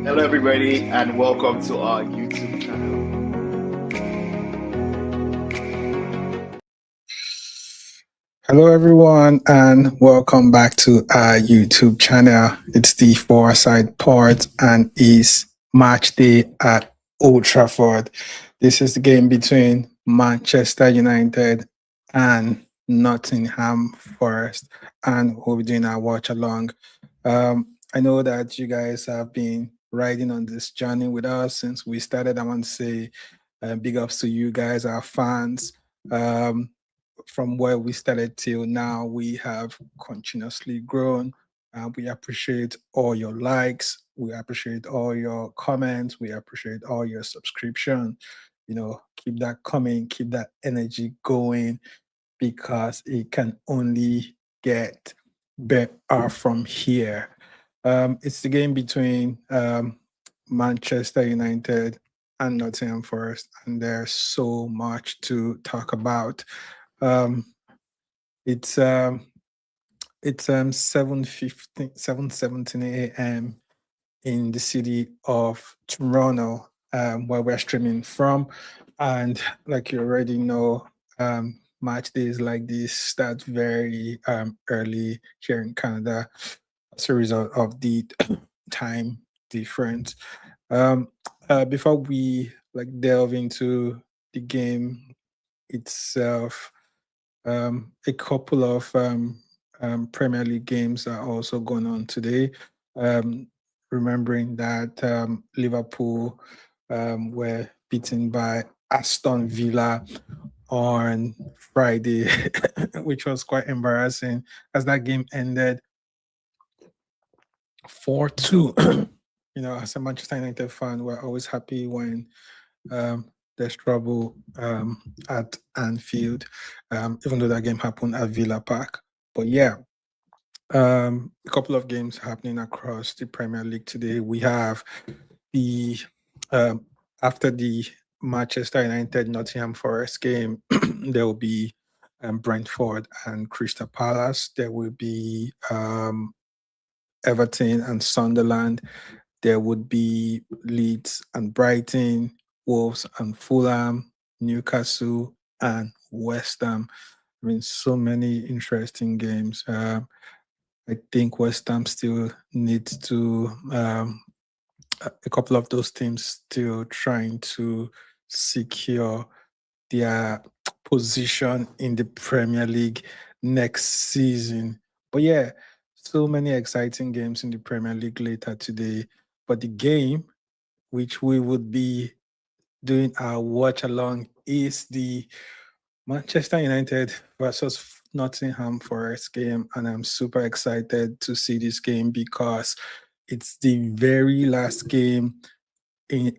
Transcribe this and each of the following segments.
Hello, everybody, and welcome to our YouTube channel. Hello, everyone, and welcome back to our YouTube channel. It's the Foresight part and is match day at Old Trafford. This is the game between Manchester United and Nottingham Forest, and we'll be doing our watch along. I know that you guys have been riding on this journey with us since we started. I want to say big ups to you guys, our fans. From where we started till now, we have continuously grown. We appreciate all your likes. We appreciate all your comments. We appreciate all your subscription. Keep that coming, keep that energy going because it can only get better from here. It's the game between Manchester United and Nottingham Forest, and there's so much to talk about. Um, it's um, it's 7:17 a.m. in the city of Toronto, where we're streaming from. And like you already know, match days like this start very early here in Canada as a result of the time difference. Um, before we delve into the game itself, a couple of Premier League games are also going on today. Um, Remembering that Liverpool were beaten by Aston Villa on Friday, which was quite embarrassing as that game ended 4-2. As a Manchester United fan, we're always happy when there's trouble at Anfield, even though that game happened at Villa Park. But yeah, a couple of games happening across the Premier League today. We have the after the Manchester United Nottingham Forest game, there will be Brentford and Crystal Palace. There will be Everton and Sunderland. There would be Leeds and Brighton, Wolves and Fulham, Newcastle and West Ham. I mean, so many interesting games. I think West Ham still needs to, a couple of those teams still trying to secure their position in the Premier League next season. But yeah, so many exciting games in the Premier League later today. But the game which we would be doing our watch along is the Manchester United versus Nottingham Forest game. And I'm super excited to see this game because it's the very last game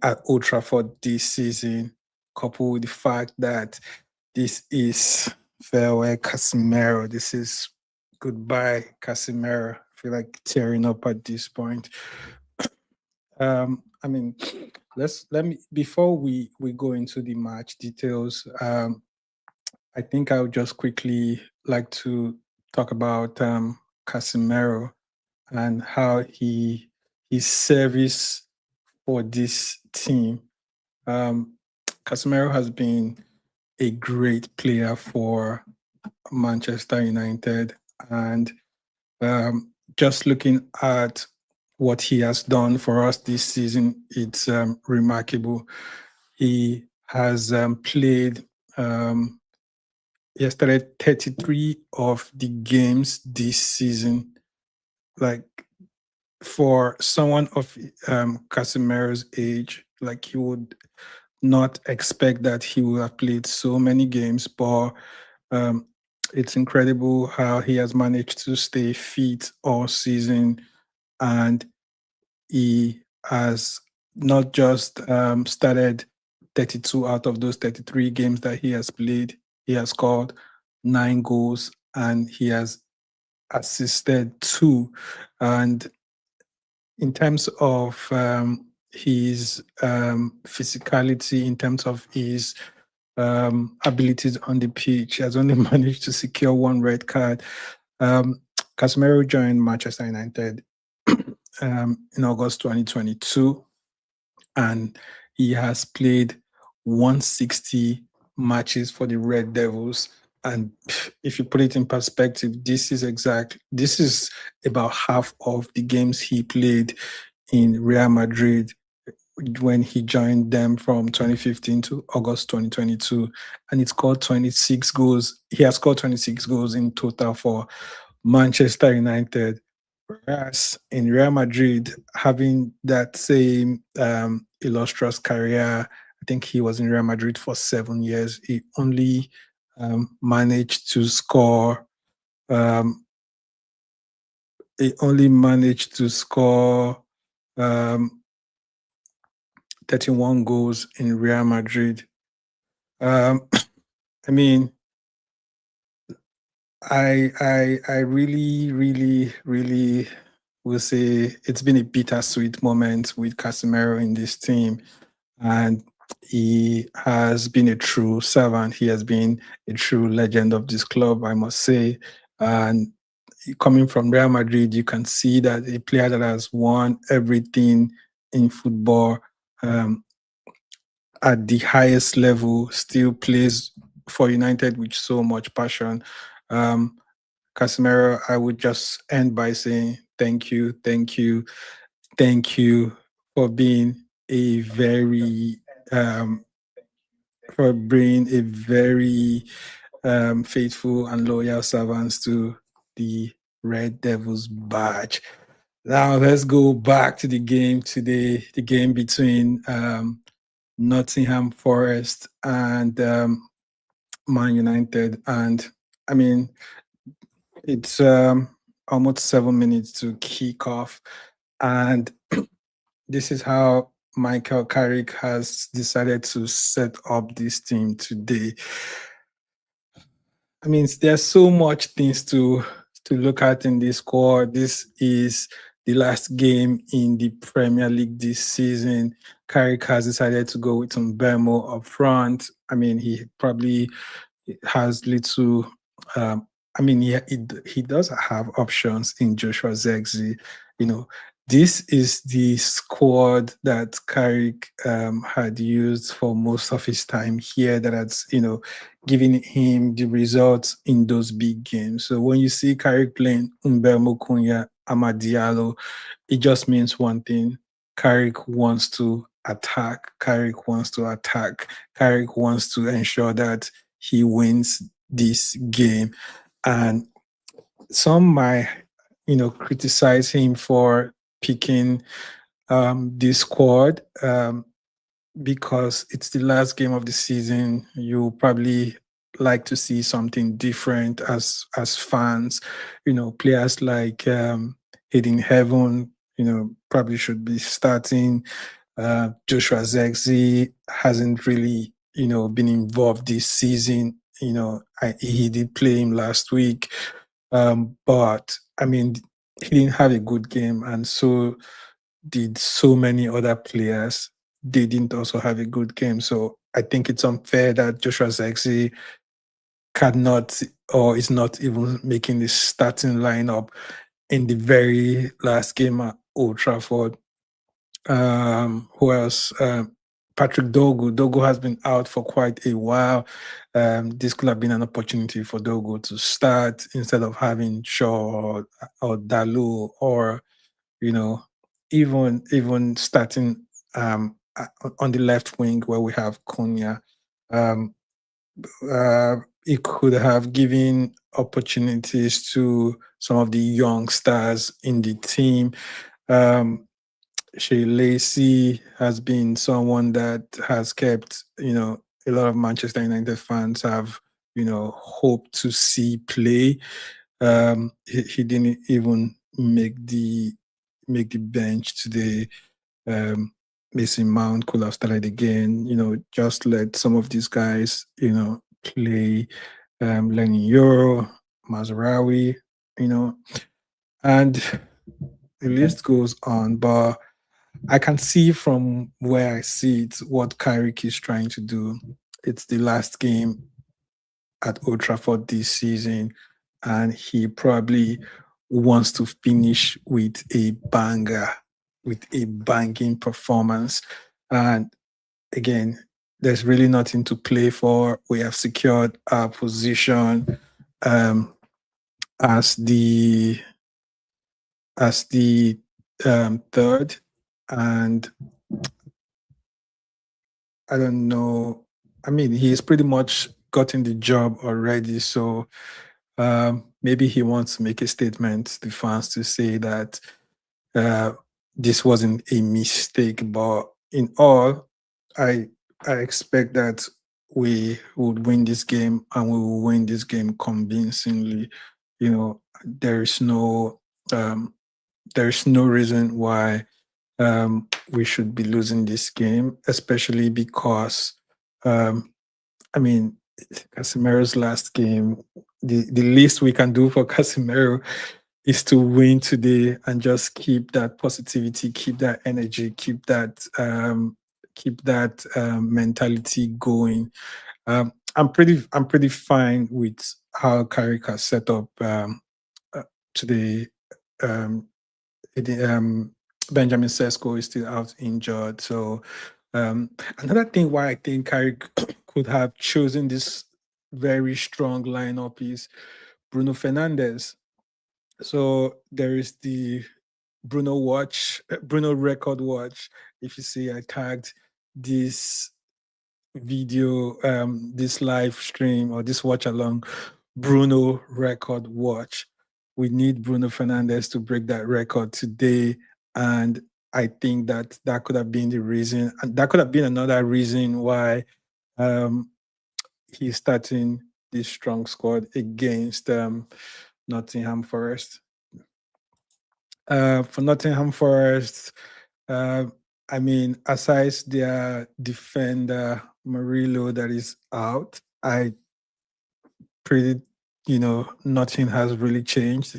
at Old Trafford this season, coupled with the fact that this is farewell Casemiro. This is goodbye Casemiro. I feel like tearing up at this point. I mean, let me before we go into the match details. I think I would just quickly like to talk about Casemiro and how his service for this team. Casemiro has been a great player for Manchester United, and just looking at what he has done for us this season, it's remarkable. He has played. He has started 33 of the games this season. Like for someone of Casemiro's age, like you would not expect that he would have played so many games, but um, it's incredible how he has managed to stay fit all season, and he has not just started 32 out of those 33 games that he has played. He has scored 9 goals and he has assisted 2. And in terms of his physicality, in terms of his abilities on the pitch, he has only managed to secure 1 red card. Casemiro joined Manchester United in August 2022, and he has played 160 matches for the Red Devils. And if you put it in perspective, this is about half of the games he played in Real Madrid when he joined them from 2015 to August 2022, and he scored 26 goals. He has scored 26 goals in total for Manchester United. Whereas in Real Madrid, having that same illustrious career, I think he was in Real Madrid for 7 years. He only managed to score. Um, he only managed to score um, 31 goals in Real Madrid. Um, I mean, I really, really, really will say it's been a bittersweet moment with Casemiro in this team, and he has been a true servant. He has been a true legend of this club, I must say. And coming from Real Madrid, you can see that a player that has won everything in football. Um, at the highest level still plays for United with so much passion. Um, Casemiro, I would just end by saying thank you, thank you, thank you for being a very um, faithful and loyal servants to the Red Devils badge. Now let's go back to the game today, the game between Nottingham Forest and Man United. And I mean, it's almost 7 minutes to kick off. And this is how Michael Carrick has decided to set up this team today. I mean, there's so much things to look at in this squad. This is the last game in the Premier League this season. Carrick has decided to go with Mbemo up front. I mean, he probably has little. Um, I mean, he does have options in Joshua Zexi. You know, this is the squad that Carrick had used for most of his time here. That has giving him the results in those big games. So when you see Carrick playing Mbemo Kunya, Amad Diallo, it just means one thing: Carrick wants to attack. Carrick wants to attack. Carrick wants to ensure that he wins this game. And some might, criticize him for picking this squad because it's the last game of the season. You probably like to see something different as fans. Players like Hayden Heaven, probably should be starting. Joshua Zexi hasn't really, been involved this season. He did play him last week, but I mean, he didn't have a good game, and so did so many other players. They didn't also have a good game. So I think it's unfair that Joshua Zexi cannot or is not even making the starting lineup in the very last game at Old Trafford. Who else? Patrick Dogu. Dogu has been out for quite a while. This could have been an opportunity for Dogu to start instead of having Shaw or Dalu, or even starting on the left wing where we have Konya. Um, it could have given opportunities to some of the young stars in the team. Shea Lacey has been someone that has kept, a lot of Manchester United fans have, hoped to see play. He didn't even make the bench today. Mason Mount could have started again. Just let some of these guys, play. Lenny Euro, Mazarawi, and the list goes on. But I can see from where I see it what Carrick is trying to do. It's the last game at Old Trafford this season, and he probably wants to finish with a banger, with a banging performance. And again, there's really nothing to play for. We have secured our position um, as the third, and I don't know. I mean, he's pretty much gotten the job already, so maybe he wants to make a statement to the fans to say that uh, this wasn't a mistake. But in all, I I expect that we would win this game, and we will win this game convincingly. You know, um, there's no reason why we should be losing this game, especially because um, I mean, Casemiro's last game, the least we can do for Casemiro is to win today and just keep that positivity, keep that energy, keep that mentality going. I'm pretty fine with how Carrick has set up uh, today. Um, it, Benjamin Sesko is still out injured. So another thing why I think Carrick could have chosen this very strong lineup is Bruno Fernandes. So there is the Bruno record watch. If you see, I tagged this video, this live stream or this watch along Bruno record watch. We need Bruno Fernandes to break that record today. And I think that that could have been the reason, and that could have been another reason why um, he's starting this strong squad against Nottingham Forest. For Nottingham Forest, uh, I mean, aside their defender Murillo that is out, I pretty, nothing has really changed.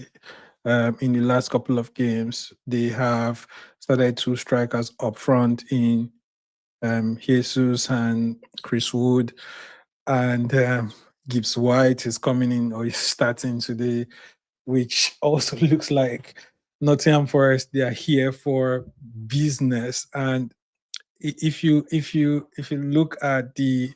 In the last couple of games, they have started two strikers up front in Jesus and Chris Wood, and Gibbs White is coming in or is starting today, which also looks like Nottingham Forest. They are here for business, and if you look at the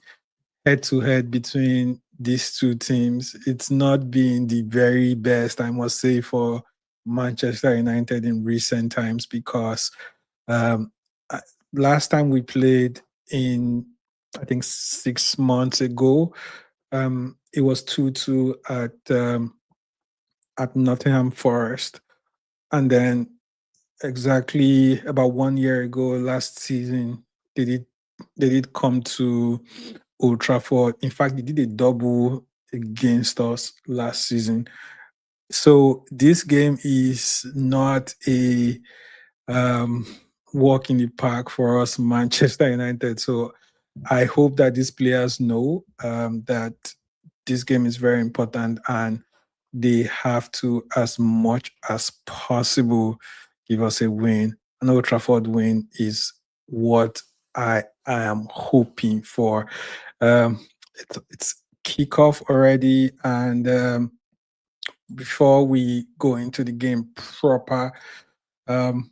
head to head between these two teams, it's not been the very best, I must say, for Manchester United in recent times because um, last time we played in, I think 6 months ago, it was 2-2 at Nottingham Forest, and then exactly about 1 year ago, last season, they did come to Old Trafford. In fact, they did a double against us last season. So this game is not a um, walk in the park for us, Manchester United. So I hope that these players know that this game is very important and they have to, as much as possible, give us a win. An Old Trafford win is what I am hoping for. It's kickoff already, and before we go into the game proper, um,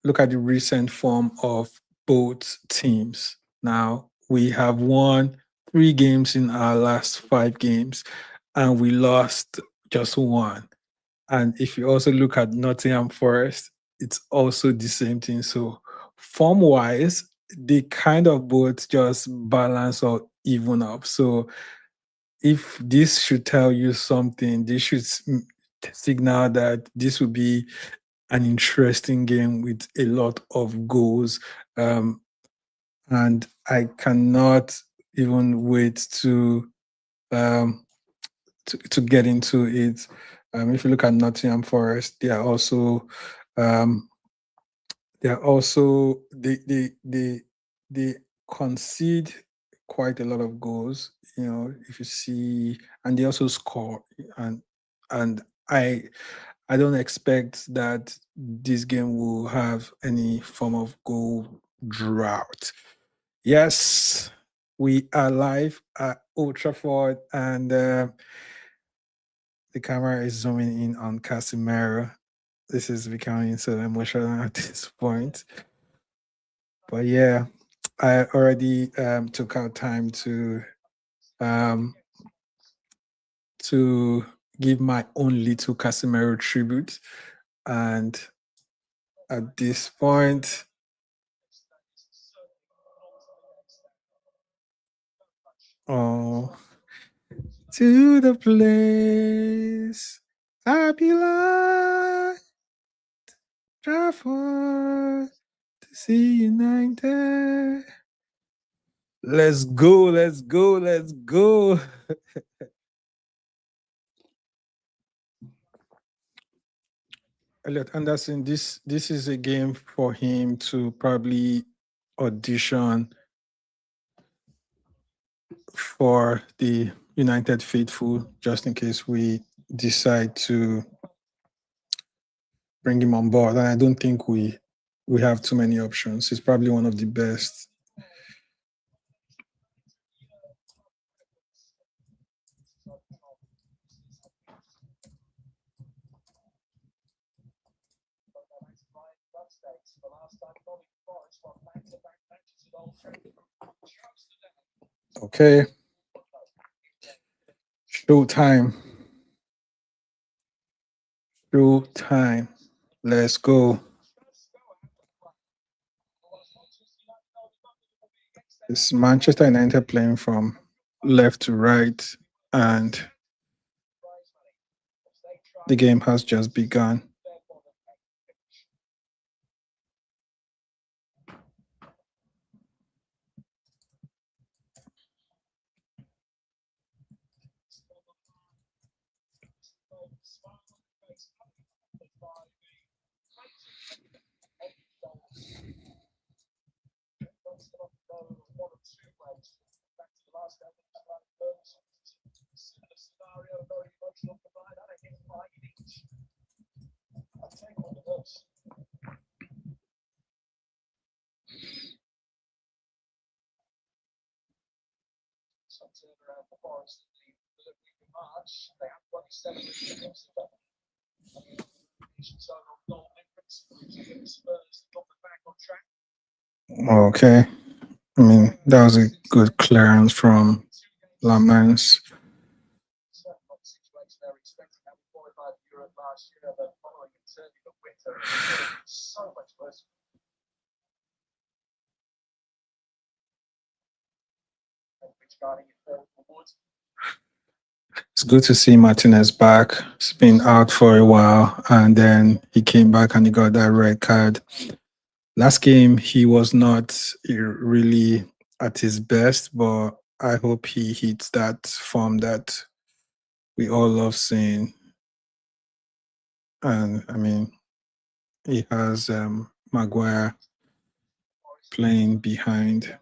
look at the recent form of both teams. Now, we have won 3 games in our last 5 games, and we lost just one. And if you also look at Nottingham Forest, it's also the same thing. So, form wise, they kind of both just balance or even up. So, if this should tell you something, this should signal that this will be an interesting game with a lot of goals. Um, and I cannot even wait um, to get into it. If you look at Nottingham Forest, um, they are also they concede quite a lot of goals. You know, if you see, and they also score, and and I I don't expect that this game will have any form of goal drought. Yes, we are live at Old Trafford, and The camera is zooming in on Casemiro. This is becoming so emotional at this point. But yeah, I already took out time um, to give my own little Casemiro tribute. And at this point, oh, to the place I belong, Trafford, to see United. Let's go, let's go, let's go. Elliot Anderson, this is a game for him to probably audition for the United faithful, just in case we decide to bring him on board. And I don't think we have too many options. He's probably one of the best. Okay. Show time. Show time. Let's go. It's Manchester United playing from left to right, and the game has just begun. Okay. I mean, that was a good clearance from Lamans. It's good to see Martinez back. He's been out for a while, and then he came back and he got that red card. Last game, he was not really at his best, but I hope he hits that form that we all love seeing. And I mean, he has Maguire playing behind.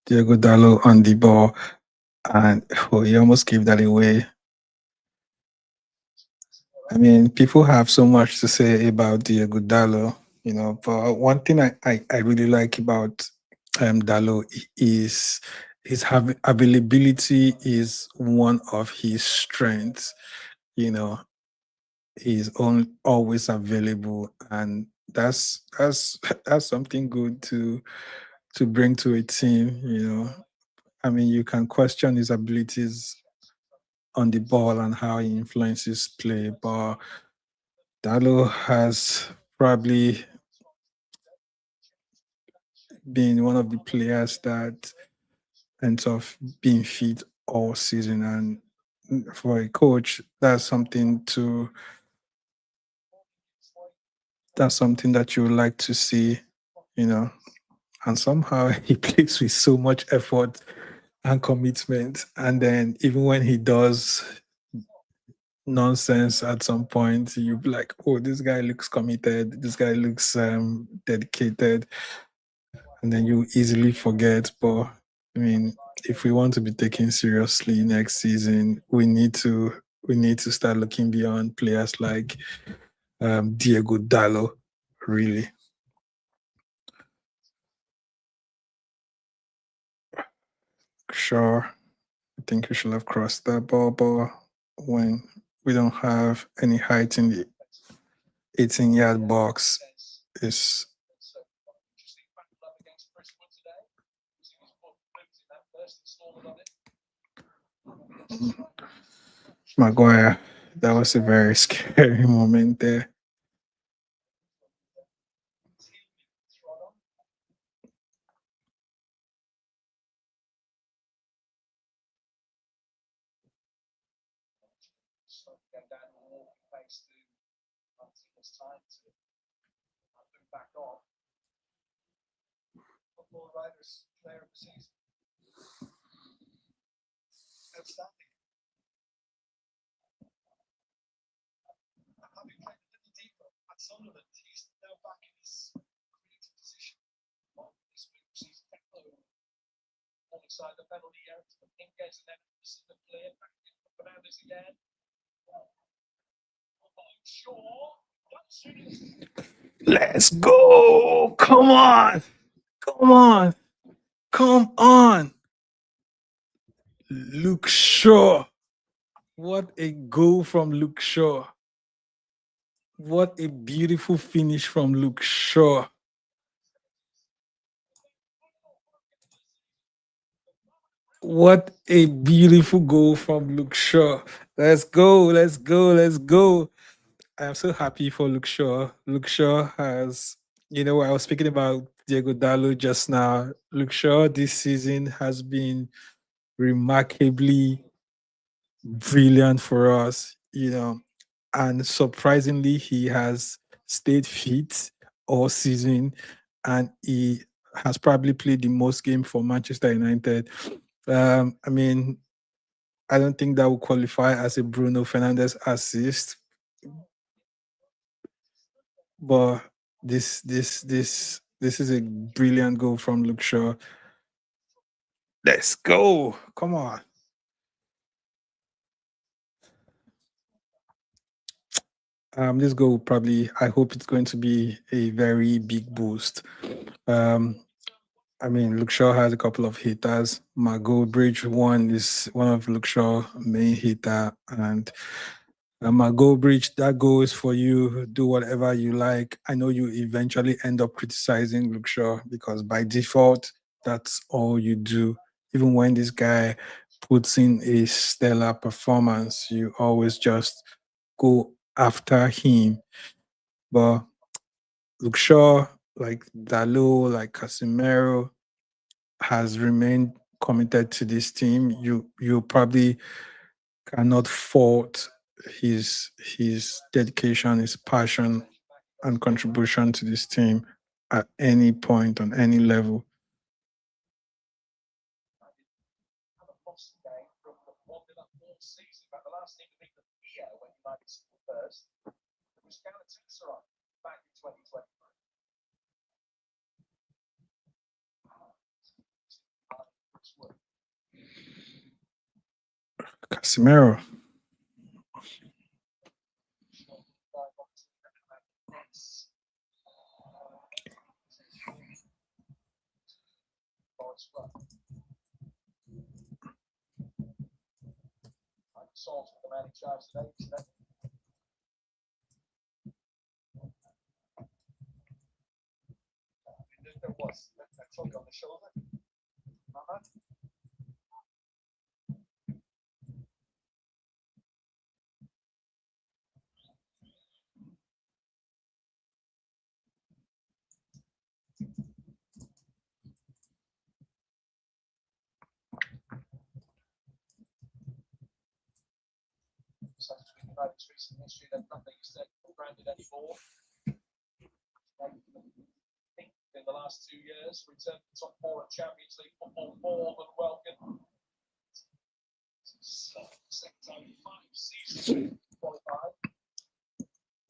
Diego Dallo on the ball, and oh, he almost gave that away. I mean, people have so much to say about Diego Dallo, but one thing I really like about Dallo is his availability is one of his strengths. You know, he's always available, and that's that's something good to bring to a team. I mean, you can question his abilities on the ball and how he influences play, but Dallo has probably been one of the players that ends up being fit all season, and for a coach, that's something that you would like to see, you know. And somehow he plays with so much effort. and commitment. And then even when he does nonsense at some point, you be like, oh, this guy looks committed, this guy looks dedicated, and then you easily forget. But I mean, if we want to be taken seriously next season, we need to start looking beyond players like Diego Dallo, really. Sure, I think we should have crossed that ball, but when we don't have any height in the 18-yard box, is Maguire. That was a very scary moment there. Let's go! Come on! Come on! Come on! Luke Shaw. What a goal from Luke Shaw. What a beautiful finish from Luke Shaw. What a beautiful goal from Luke Shaw. Let's go, let's go, let's go. I'm so happy for Luke Shaw. Luke Shaw has, I was speaking about Diego Dallo just now. Luke Shaw this season has been remarkably brilliant for us, and surprisingly, he has stayed fit all season, and he has probably played the most game for Manchester United. I mean, I don't think that will qualify as a Bruno Fernandes assist, but this is a brilliant goal from Luke Shaw. Let's go! Come on. This goal probably, I hope it's going to be a very big boost. Um, I mean, Luke Shaw has a couple of hitters. Margot Bridge one is one of Luke Shaw's main hitter, and Margot Bridge, that goal is for you. Do whatever you like. I know you eventually end up criticizing Luke Shaw because by default, that's all you do. Even when this guy puts in a stellar performance, you always just go after him. But Luke Shaw, like Dalot, like Casemiro, has remained committed to this team. You probably cannot fault his dedication, his passion, and contribution to this team at any point on any level. Casemiro.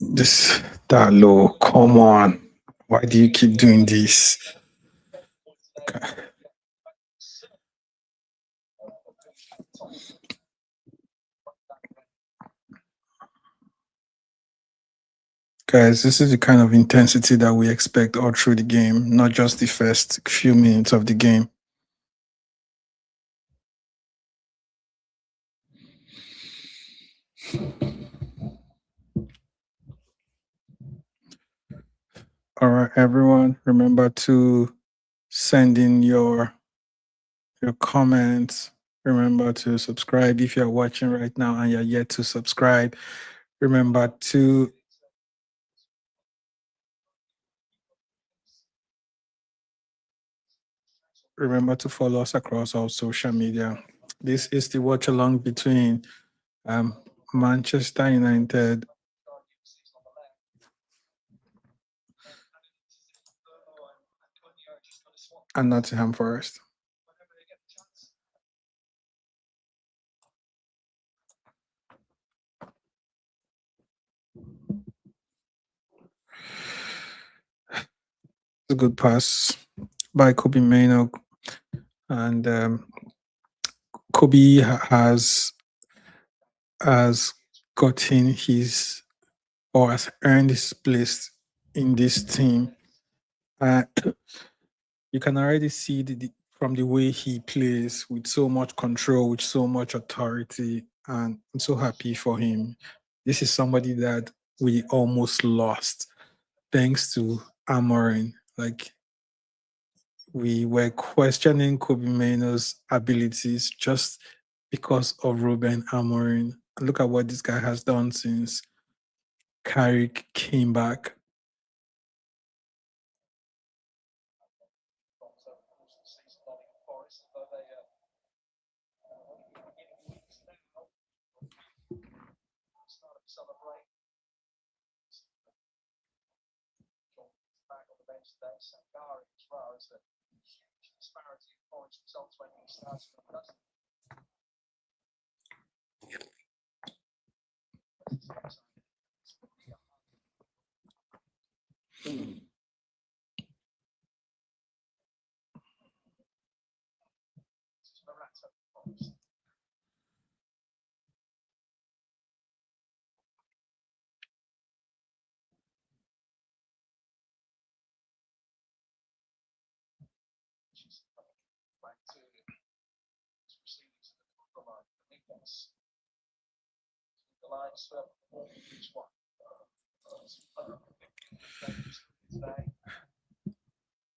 This Dalo, come on. Why do you keep doing this? Okay. Guys, this is the kind of intensity that we expect all through the game, not just the first few minutes of the game. All right, everyone, remember to send in your comments. Remember to subscribe if you're watching right now and you're yet to subscribe. Remember to follow us across all social media. This is the watch along between Manchester United and Nottingham Forest. A good pass by Kobe Mainoo, and Kobe has gotten his or has earned his place in this team. You can already see from the way he plays with so much control, with so much authority, and I'm so happy for him. This is somebody that we almost lost thanks to Amorin. Like we were questioning Kobe Mainoo's abilities just because of Ruben Amorin. Look at what this guy has done since Carrick came back.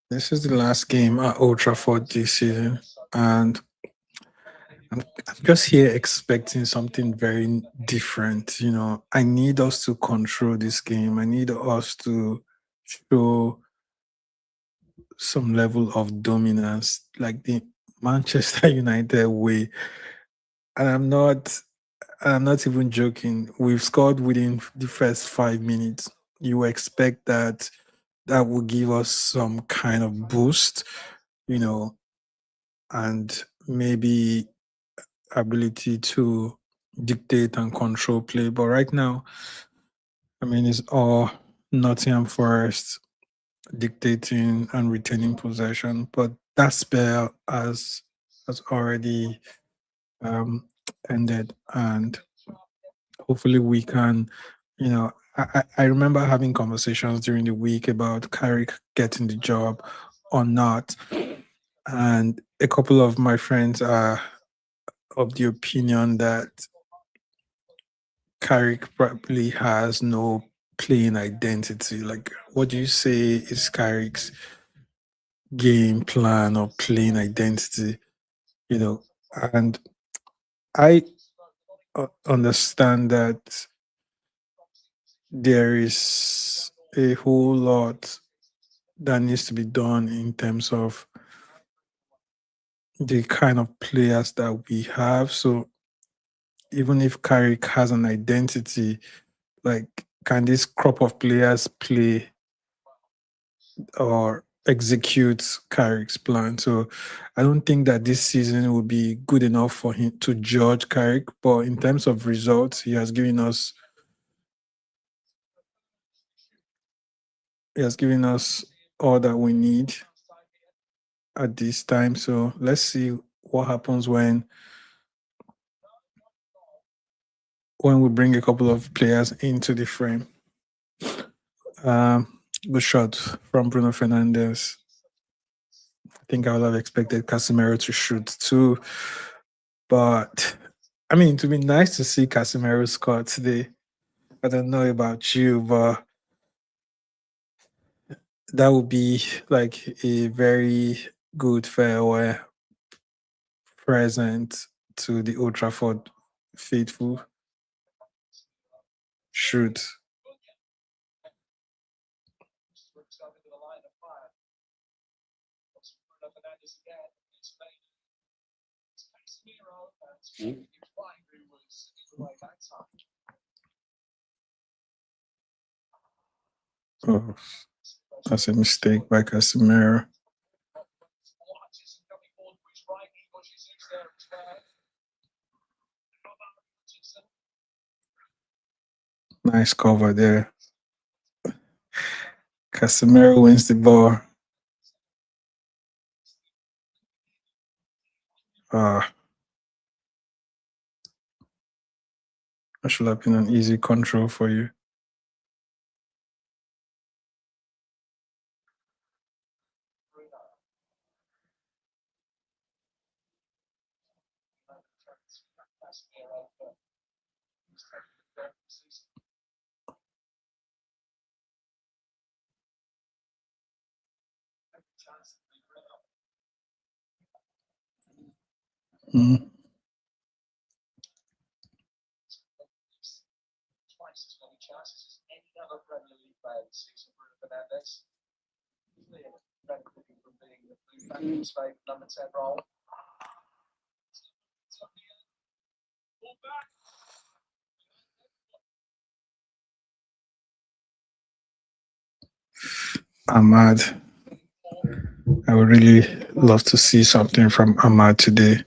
This is the last game at Old Trafford this season, and I'm just here expecting something very different. You know, I need us to control this game. I need us to show some level of dominance, like the Manchester United way. And I'm not even joking. We've scored within the first 5 minutes. You expect that will give us some kind of boost, you know, and maybe ability to dictate and control play. But right now, I mean, it's all Nottingham Forest dictating and retaining possession. But that spell has already um, ended, and hopefully we can, you know. I remember having conversations during the week about Carrick getting the job or not. And a couple of my friends are of the opinion that Carrick probably has no playing identity. Like, what do you say is Carrick's game plan or playing identity? You know, and I understand that there is a whole lot that needs to be done in terms of the kind of players that we have. So even if Carrick has an identity, like can this crop of players play or execute Carrick's plan. So I don't think that this season will be good enough for him to judge Carrick. But in terms of results, he has given us all that we need at this time. So let's see what happens when we bring a couple of players into the frame. Good shot from Bruno Fernandes. I think I would have expected Casemiro to shoot too, but I mean, to be nice to see Casemiro score today. I don't know about you, but that would be like a very good farewell present to the Old Trafford faithful. Shoot. Oh, that's a mistake by Casemiro. Nice cover there. Casemiro wins the ball. Ah, that should have been an easy control for you. Mm. Ahmad. I would really love to see something from Ahmad today.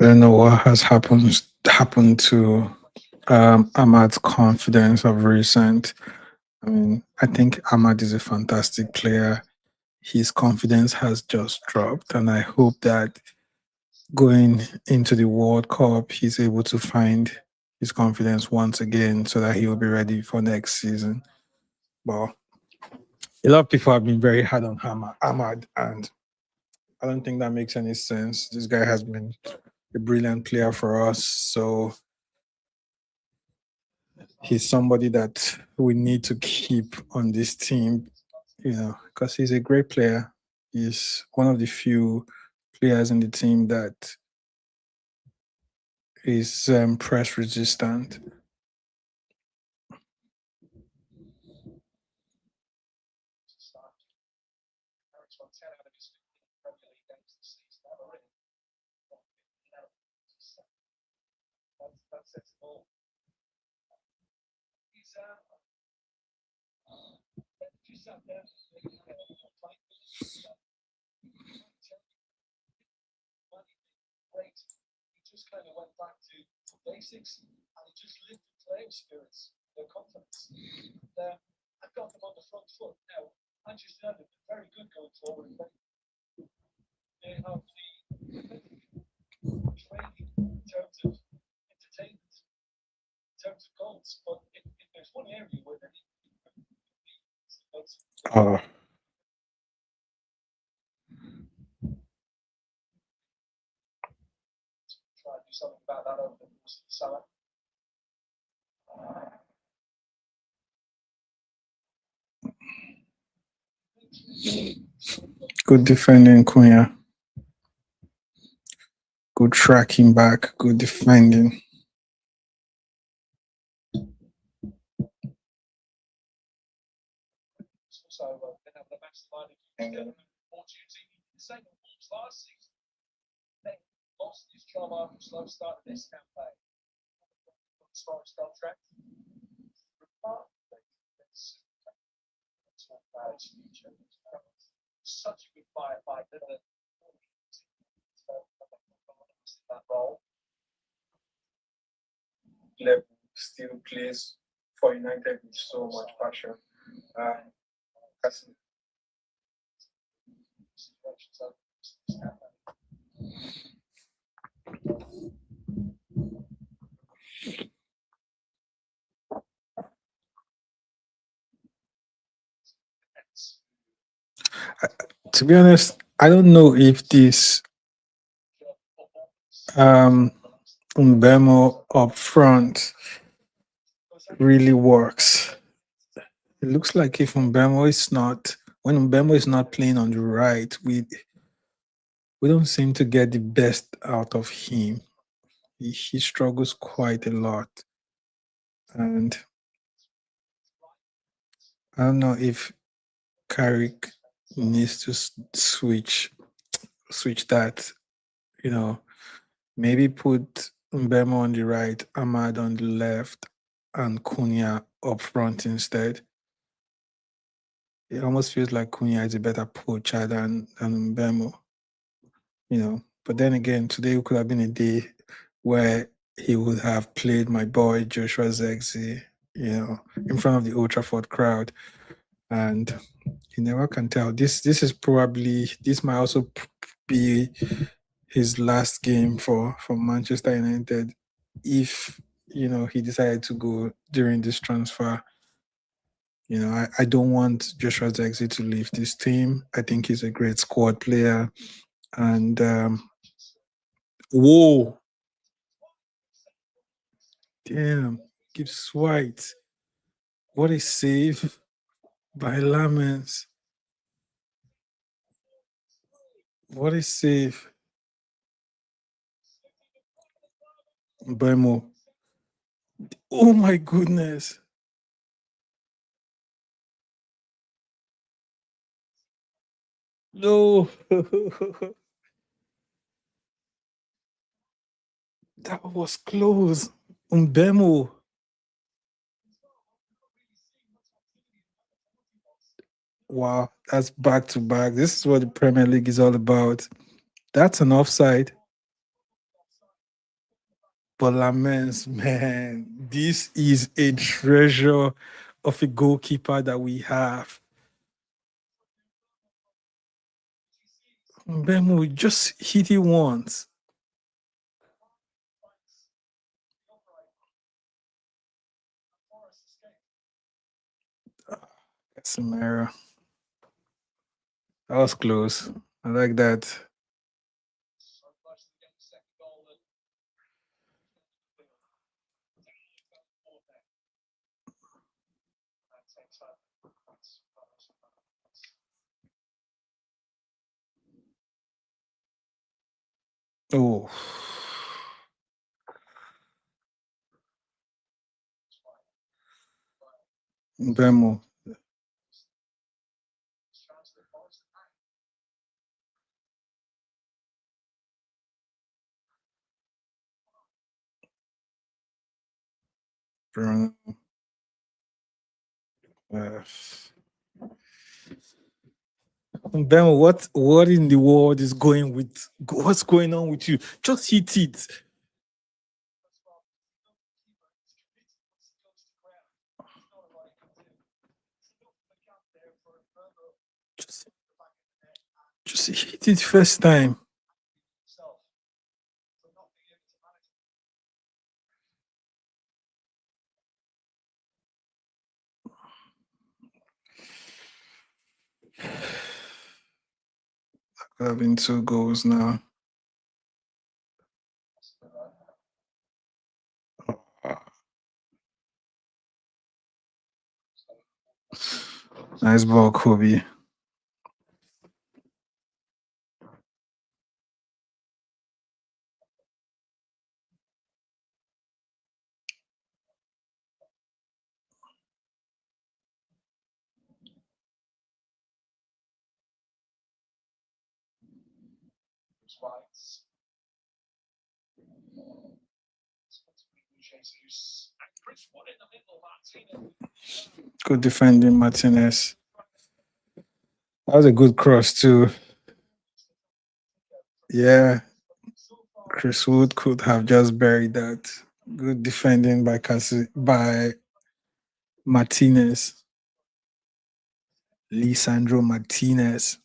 I don't know what has happened to Ahmad's confidence of recent. I mean, I think Ahmad is a fantastic player. His confidence has just dropped, and I hope that going into the World Cup, he's able to find his confidence once again so that he will be ready for next season. But a lot of people have been very hard on Ahmad, and I don't think that makes any sense. This guy has been a brilliant player for us, so he's somebody that we need to keep on this team, because he's a great player. He's one of the few players in the team that is press resistant. Oh, good defending, Cunha. Good tracking back. Good defending. Level still plays for United with so much passion. Um, to be honest, I don't know if this um Mbemo up front really works. It looks like if Mbemo is not when Mbemo is not playing on the right, we don't seem to get the best out of him. He struggles quite a lot, and I don't know if Carrick needs to switch that. You know, maybe put Mbemo on the right, Ahmad on the left, and Cunha up front instead. It almost feels like Cunha is a better poacher than Mbemo, you know. But then again, today could have been a day where he would have played my boy Joshua Zexi, you know, in front of the Old Trafford crowd. And you never can tell. This might also be his last game for Manchester United if he decided to go during this transfer. I don't want Joshua Zexi to leave this team. I think he's a great squad player. And whoa, damn, Gibbs White. What a save by Lamens. What a save. Bemo. Oh my goodness. No. That was close. Mbemo. Wow, that's back to back. This is what the Premier League is all about. That's an offside. But Lamens, man, this is a treasure of a goalkeeper that we have. Mbemo just hit it once. Casemiro. That was close. I like that. Oh, Mbemo. Bruno. Uh, Mbemo, what in the world is going with? What's going on with you? Just hit it. Just, just hit it first time. Could have been 2 goals now. Nice ball, Kobe. Good defending, Martinez. That was a good cross too. Yeah, Chris Wood could have just buried that. Good defending by by Martinez. Lisandro Martinez.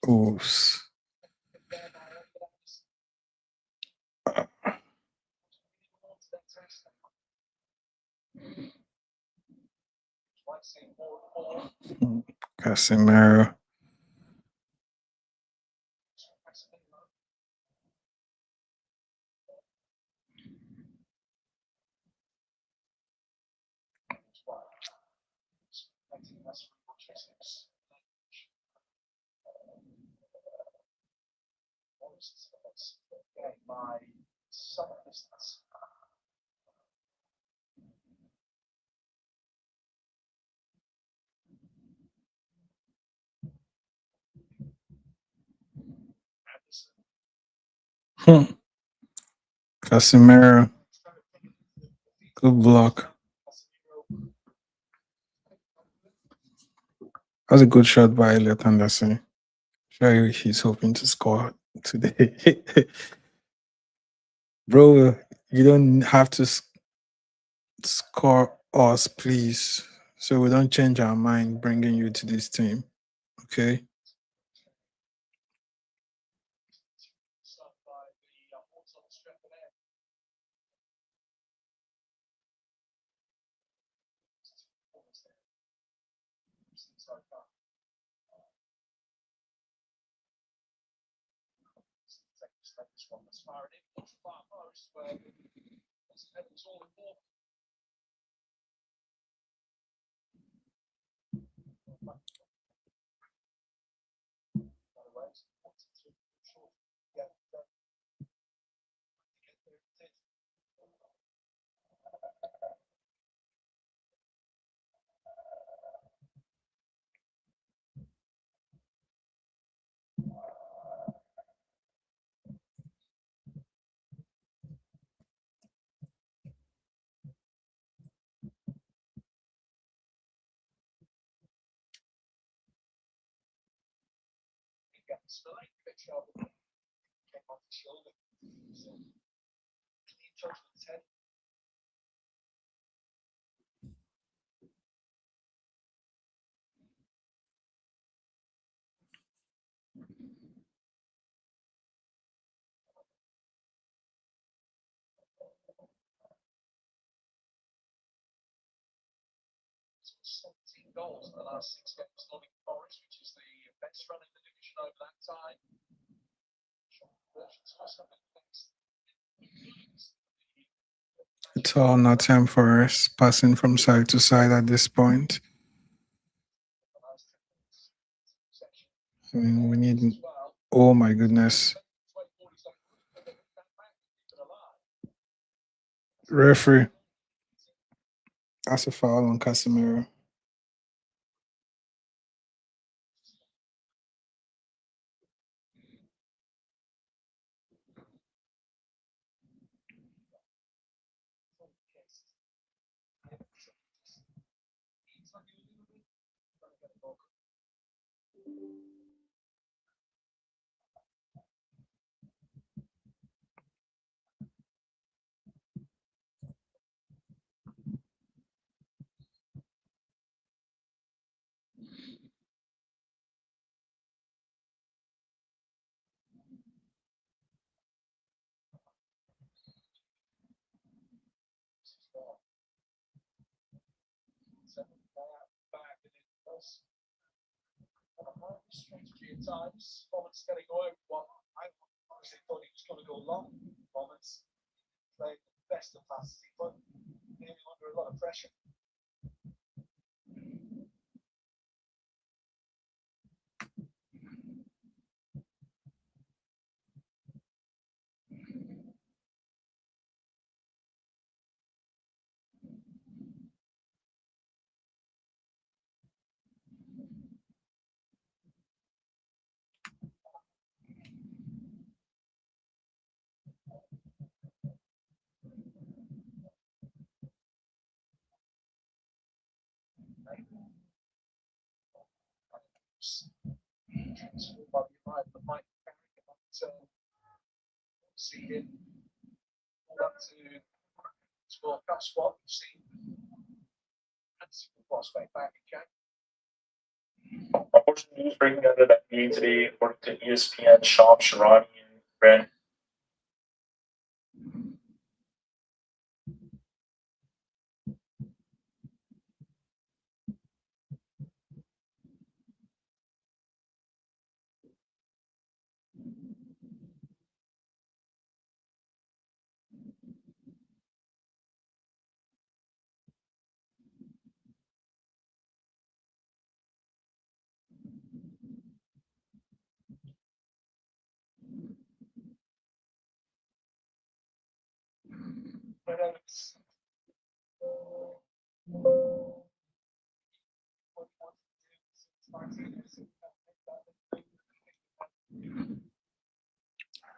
Oops. Casemiro. Hmm. Casemiro. Good block. That was a good shot by Elliot Anderson. Sure, he's hoping to score today. Bro, you don't have to score us, please. So we don't change our mind bringing you to this team. Okay? It's all Nottingham Forest passing from side to side at this point. I mean, we need. Oh my goodness. Referee. That's a foul on Casemiro. Unfortunately, news breaking out of that meeting today, according to ESPN, Sham Sharani and Brent.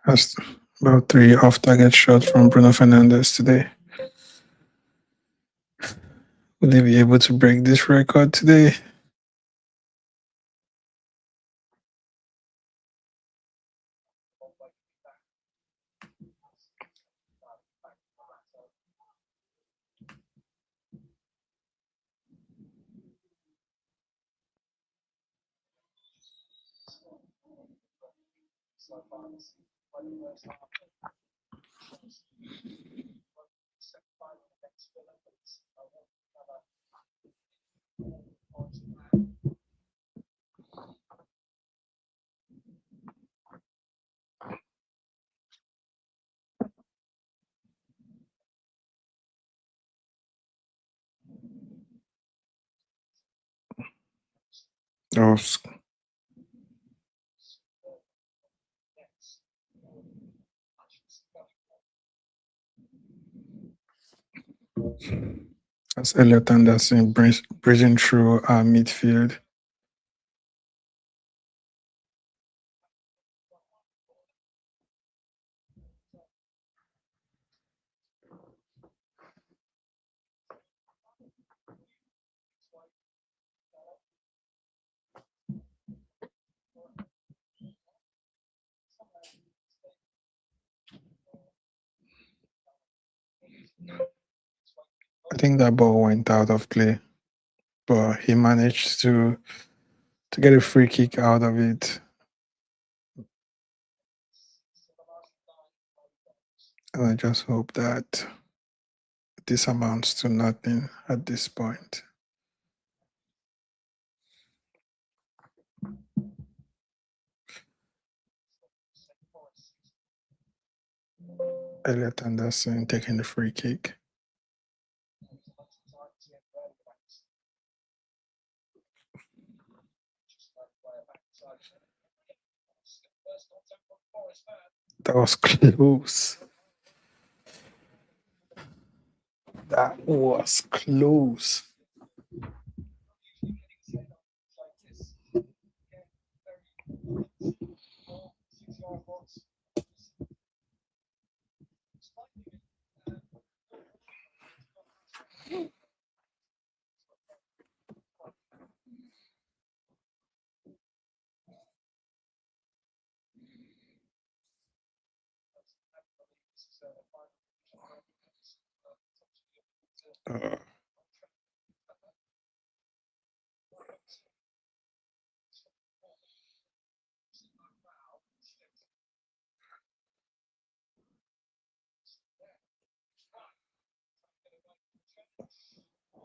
That's about 3 off-target shots from Bruno Fernandes today. Will they be able to break this record today? Those That's Elliot Anderson bridging through our midfield. I think that ball went out of play, but he managed to get a free kick out of it. And I just hope that this amounts to nothing at this point. Elliot Anderson taking the free kick. That was close. That was close.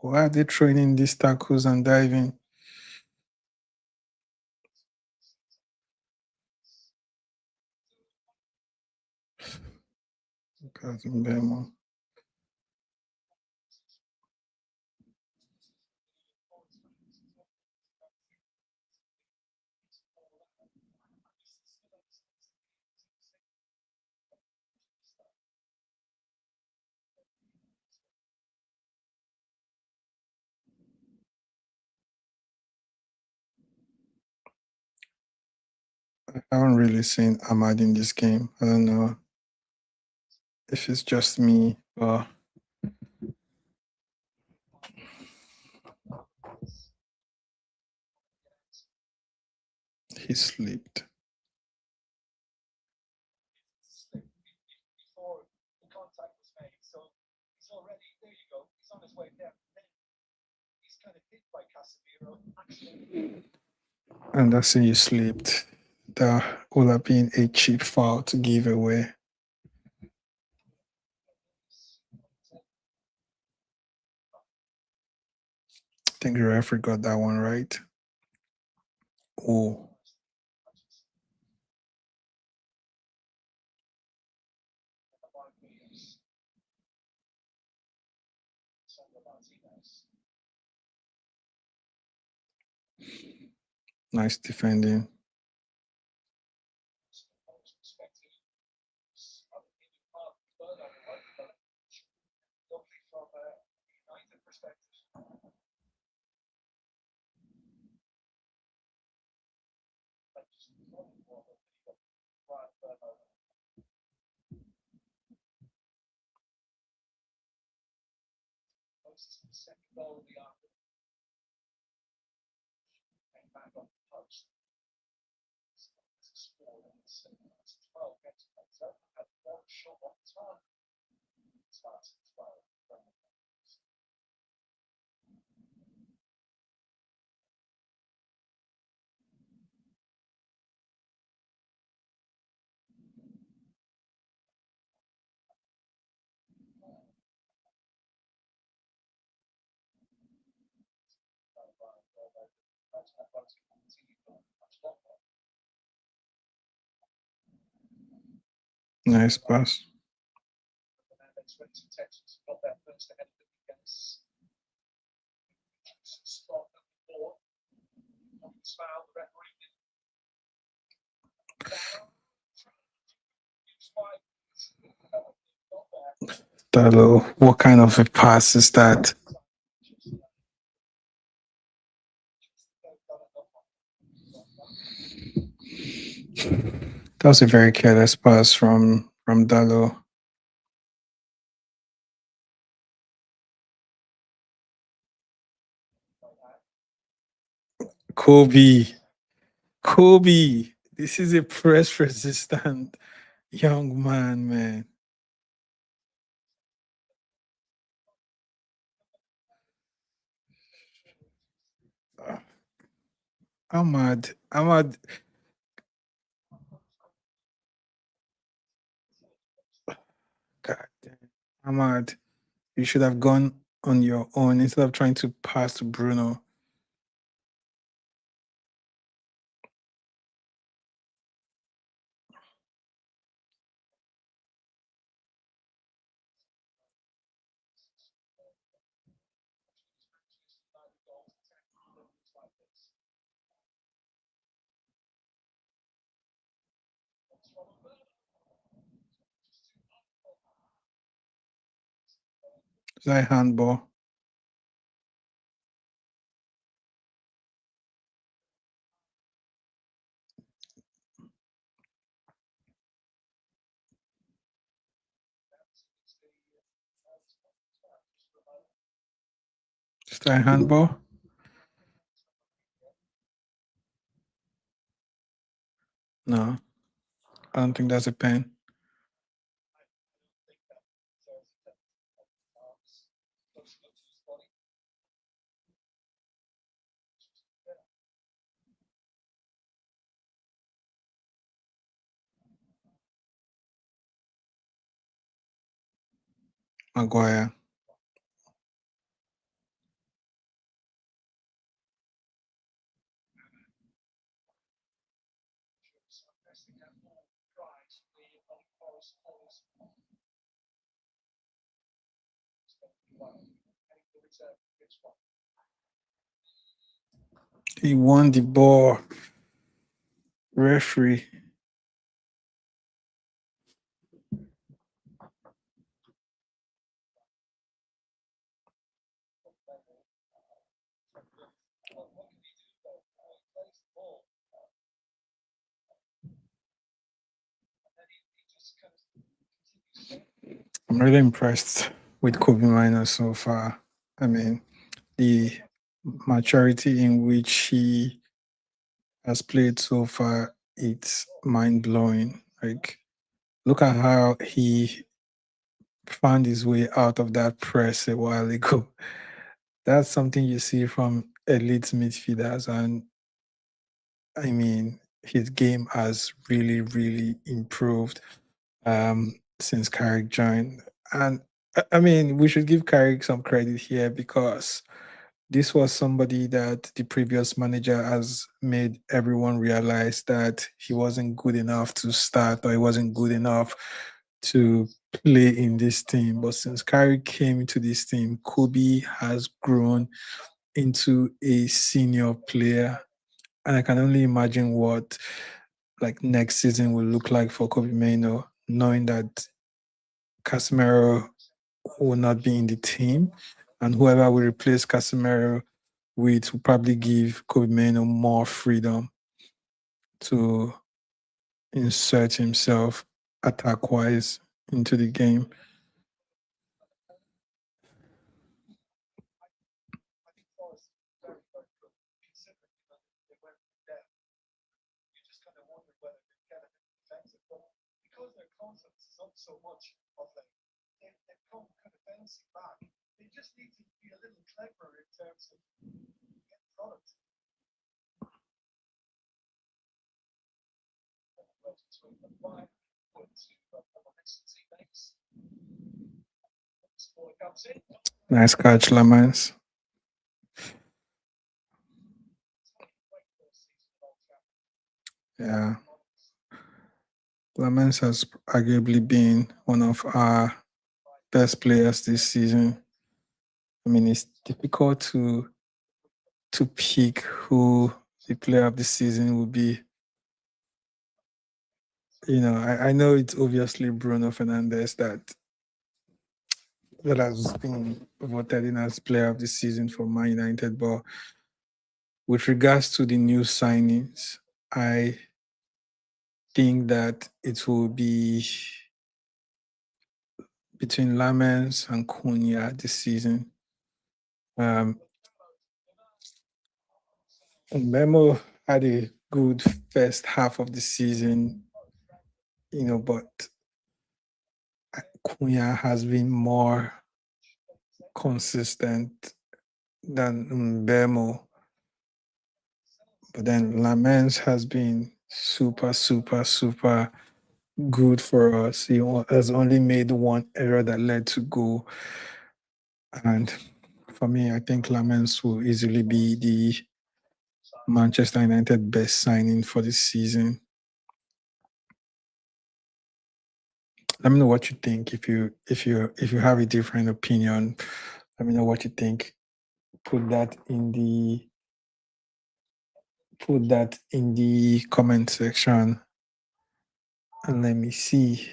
Why are they training these tackles and diving? Casemiro. I haven't really seen Ahmad in this game. I don't know if it's just me or he slipped. And that's when you slipped. That would have been a cheap foul to give away. I think the referee got that one right. Oh, nice defending. Nice pass. Dalo, what kind of a pass is that? That was a very careless pass from Dalo. Kobe, this is a press resistant young man. Ahmad, God damn. Ahmad, you should have gone on your own instead of trying to pass to Bruno. Is that a handball? Is that a handball? No, I don't think that's a pen. Maguire. He won the ball. Referee. I'm really impressed with Kobe Minor so far. I mean, the maturity in which he has played so far, it's mind blowing. Like, look at how he found his way out of that press a while ago. That's something you see from elite midfielders. And I mean, his game has really, really improved since Carrick joined. And I mean, we should give Carrick some credit here because this was somebody that the previous manager has made everyone realize that he wasn't good enough to start or he wasn't good enough to play in this team. But since Carrick came into this team, Kobe has grown into a senior player. And I can only imagine what like next season will look like for Kobe Maino, knowing that Casemiro will not be in the team, and whoever will replace Casemiro with will probably give Kobe Maino more freedom to insert himself attack-wise into the game. Nice catch, Lamans. Yeah. Lamans has arguably been one of our best players this season. I mean, it's difficult to pick who the player of the season will be. You know, I know it's obviously Bruno Fernandes that has been voted in as player of the season for Man United, but with regards to the new signings, I think that it will be between Lamens and Cunha this season. Memo had a good first half of the season, you know, but Cunha has been more consistent than Mbemo. But then Lamens has been super, super, super good for us. He has only made one error that led to goal. And for me, I think Lamens will easily be the Manchester United best signing for this season. Let me know what you think. If you have a different opinion, let me know what you think. Put that in the comment section, and let me see.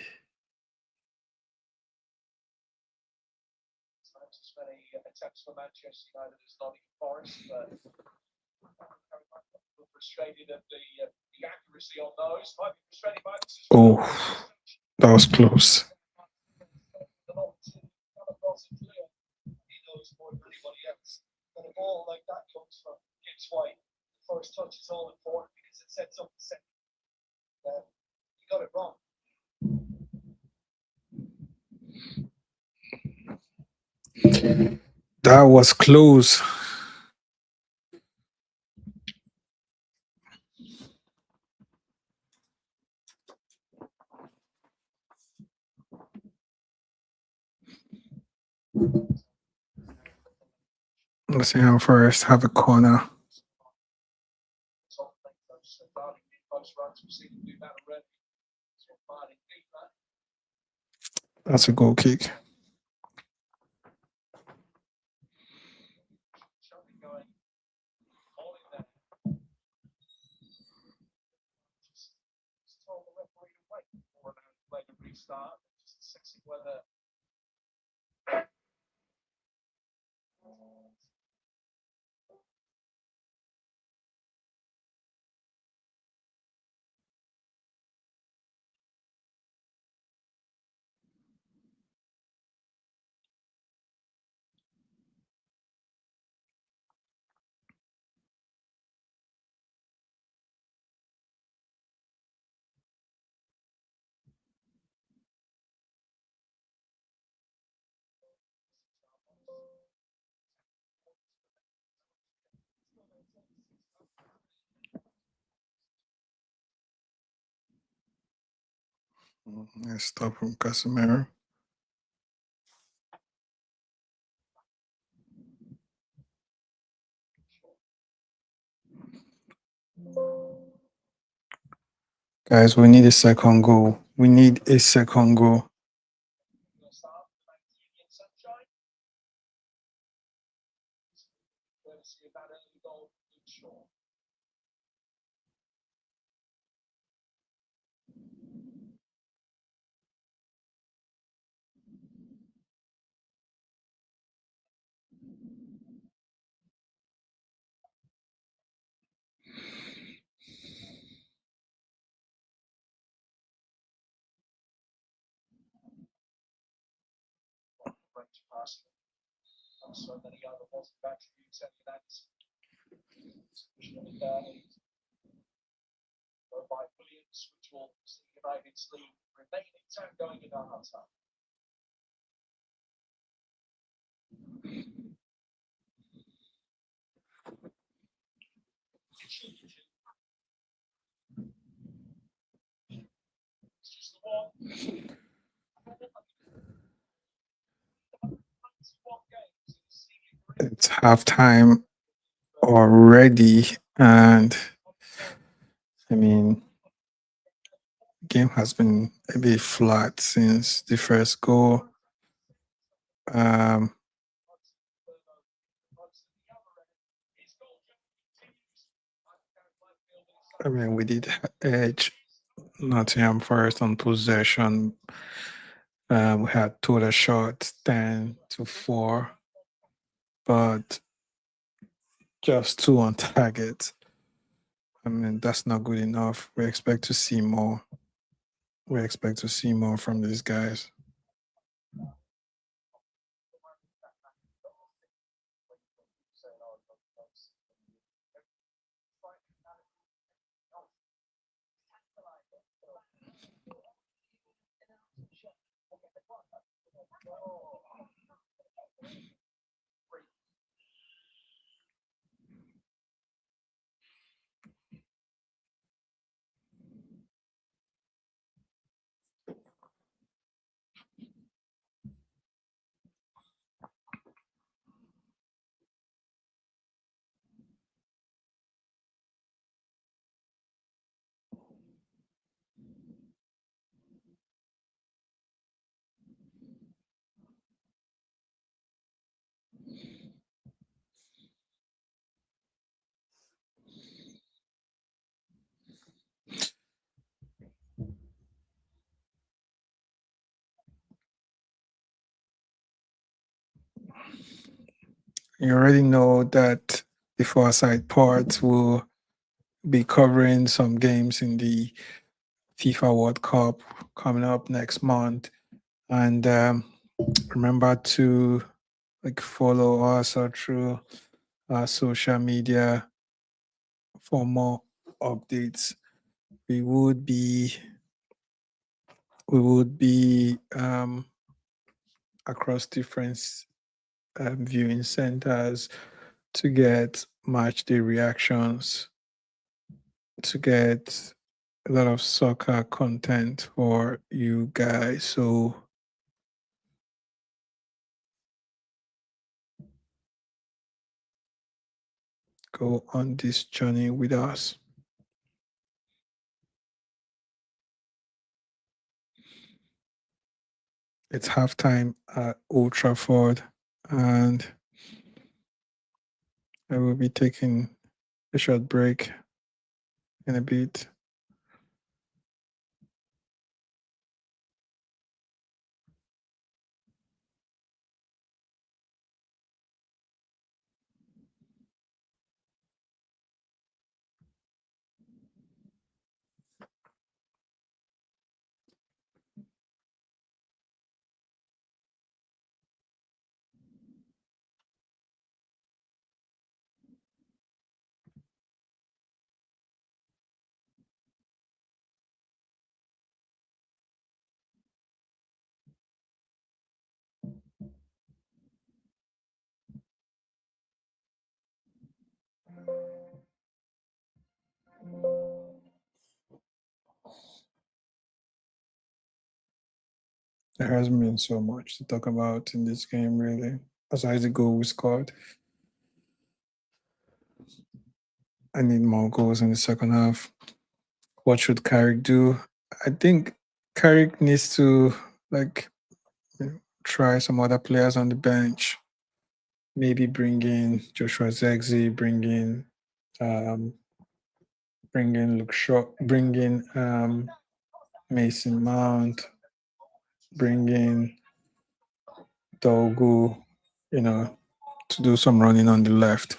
Attempts for Manchester United as Nottingham Forest, but frustrated at the accuracy on those. Might be frustrated by this. Oh, that was close. He knows more than anybody else. But a ball like that comes from Gibbs White. The first touch is all important because it sets up the second. He got it wrong. That was close. Nottingham Forest have a corner. That's a goal kick. start, just assessing whether Nice stop from Casemiro. Guys, we need a second goal. We need a second goal. start with TV and sunshine. We're going to see about early goal from Shaw. French pass. So many other positive attributes and that's by Williams, which will see United's lead remain intact going into half time. It's just the one. It's halftime already, and I mean, game has been a bit flat since the first goal. I mean, we did edge Nottingham Forest on possession. We had total shots 10-4, but just 2 on target. I mean, that's not good enough. We expect to see more. We expect to see more from these guys. You already know that the Foresight part will be covering some games in the FIFA World Cup coming up next month. And remember to follow us through our social media for more updates. We would be across different viewing centers to get match day reactions, to get a lot of soccer content for you guys. So go on this journey with us. It's halftime at Old Trafford, and I will be taking a short break in a bit. There hasn't been so much to talk about in this game, really, aside the goal we scored. I need more goals in the second half. What should Carrick do? I think Carrick needs to like try some other players on the bench. Maybe bring in Joshua Zexi, bring in Luke Shaw, bring in Mason Mount, bring in Dogu, to do some running on the left.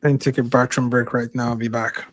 And take a bathroom break right now. I'll be back.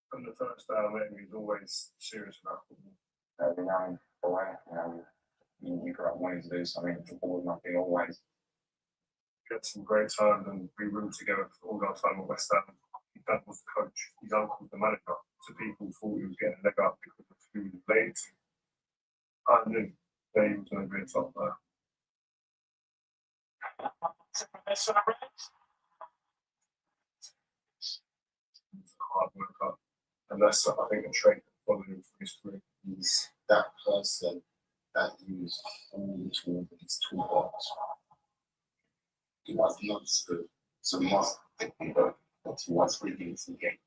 From the first when he was always serious about football. Every now and away, you grew up wanting to do something. Football was nothing always. We had some great times and we roomed together for all our time at West Ham. His dad was the coach, his uncle was the manager. So people thought he was getting a leg up because of who he played to. I knew that he was going to be a top player. Hard worker. And that's, I think, a trait that followed him for his career. He's that person that used all the tools in his toolbox. He was not good, so must but he was really into the game.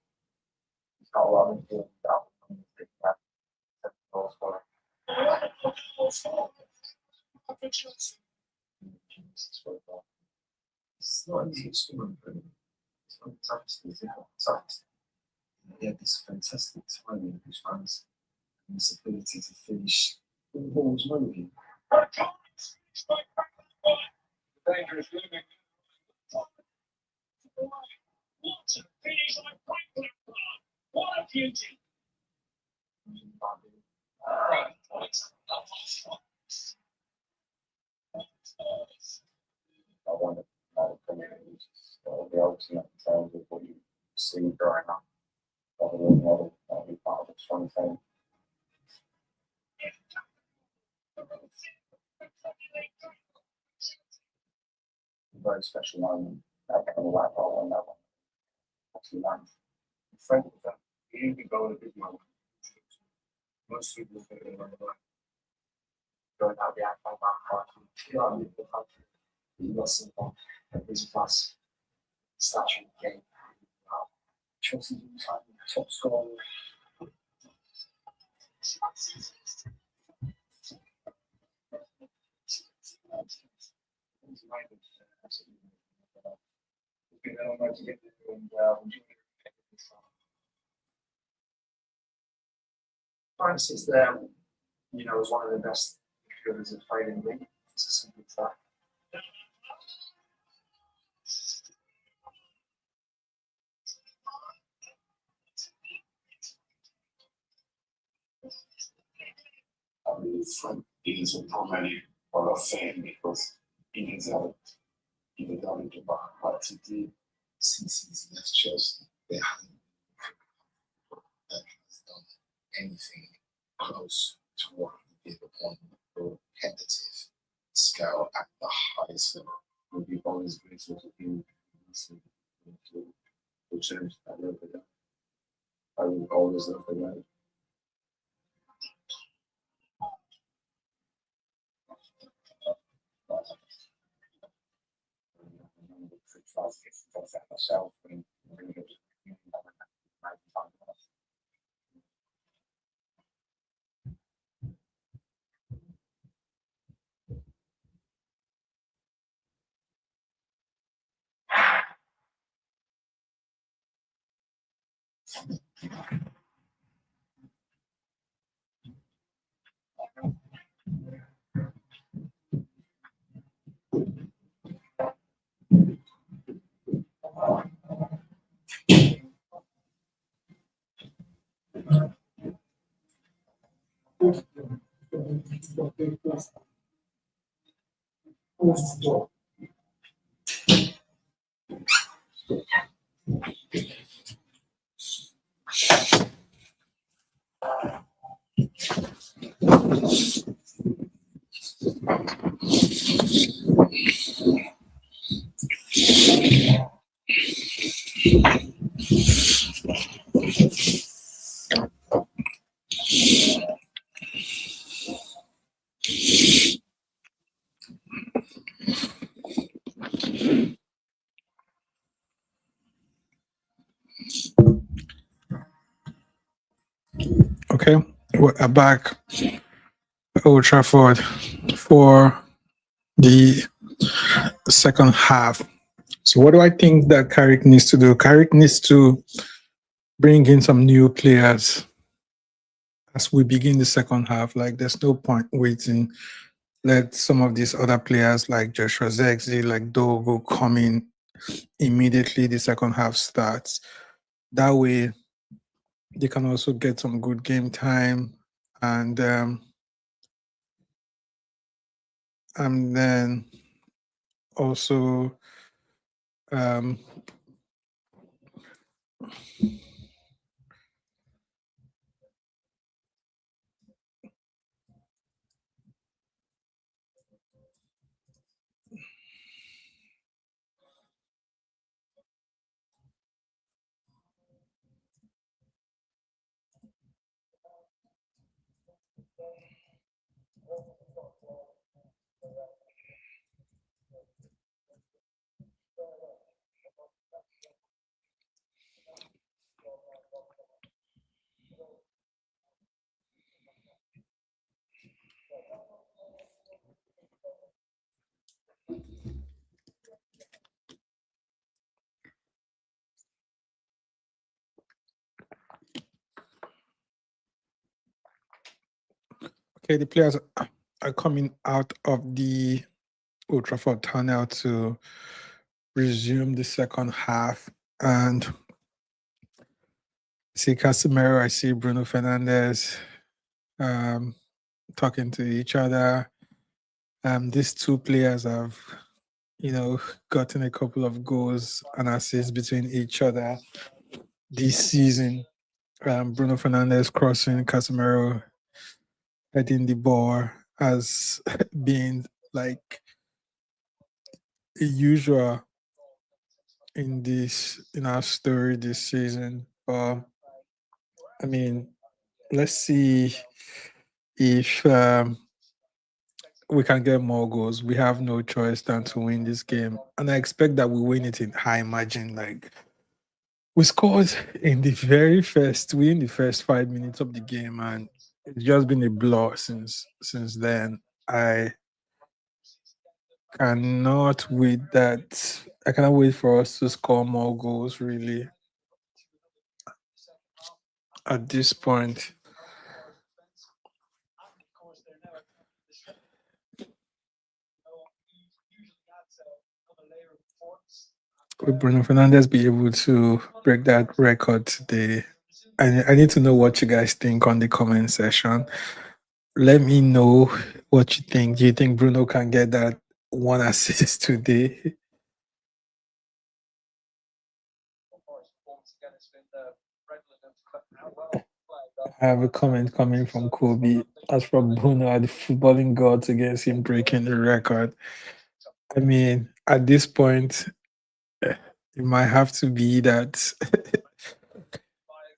He's got a lot of doing that. It's not an instrument, but it's not fantastic, it's not fantastic. He had this fantastic timing of his runs and this ability to finish when the ball was moving. Dangerous living. What a beauty! see growing up. That will model, that'll be part of a strong thing. Very special moment. I can't light bulb on that one. Actually, nice. Frank, you can go in a big moment. Most people think they're going to Going out the outside back party. You know, I mean, the country. You got someone at his class, stature of the game. Chelsea top scorer. Francis there, you know, is one of the best midfielders that played in the league. It's as simple as that. I mean, Frank is a prominent Hall of Fame because in his out, in the down to back, City, since his left Chelsea, they haven't that has done anything close to what he did upon a repetitive scale at the highest level. We'll be always grateful to him to change that level. I will always love the guy. Myself and Okay, we're back at Old Trafford for the second half. So, what do I think that Carrick needs to do? Carrick needs to bring in some new players as we begin the second half. Like, there's no point waiting. Let some of these other players, like Joshua Zexi, like Dogo, come in immediately the second half starts. That way, they can also get some good game time, and then also um, okay, the players are coming out of the Old Trafford tunnel to resume the second half. And I see Casemiro, I see Bruno Fernandes talking to each other. These two players have, gotten a couple of goals and assists between each other. this season. Bruno Fernandes crossing, Casemiro heading the ball has been like usual in our story this season. I mean, let's see if we can get more goals. We have no choice than to win this game, and I expect that we win it in high margin. Like we scored in the first 5 minutes of the game, and it's just been a blur since then. I cannot wait that I cannot wait for us to score more goals really at this point. Will Bruno Fernandez be able to break that record today? I need to know what you guys think on the comment section. Let me know what you think. Do you think Bruno can get that one assist today? I have a comment coming from Kobe. As for Bruno, are the footballing gods against him breaking the record? I mean, at this point, it might have to be that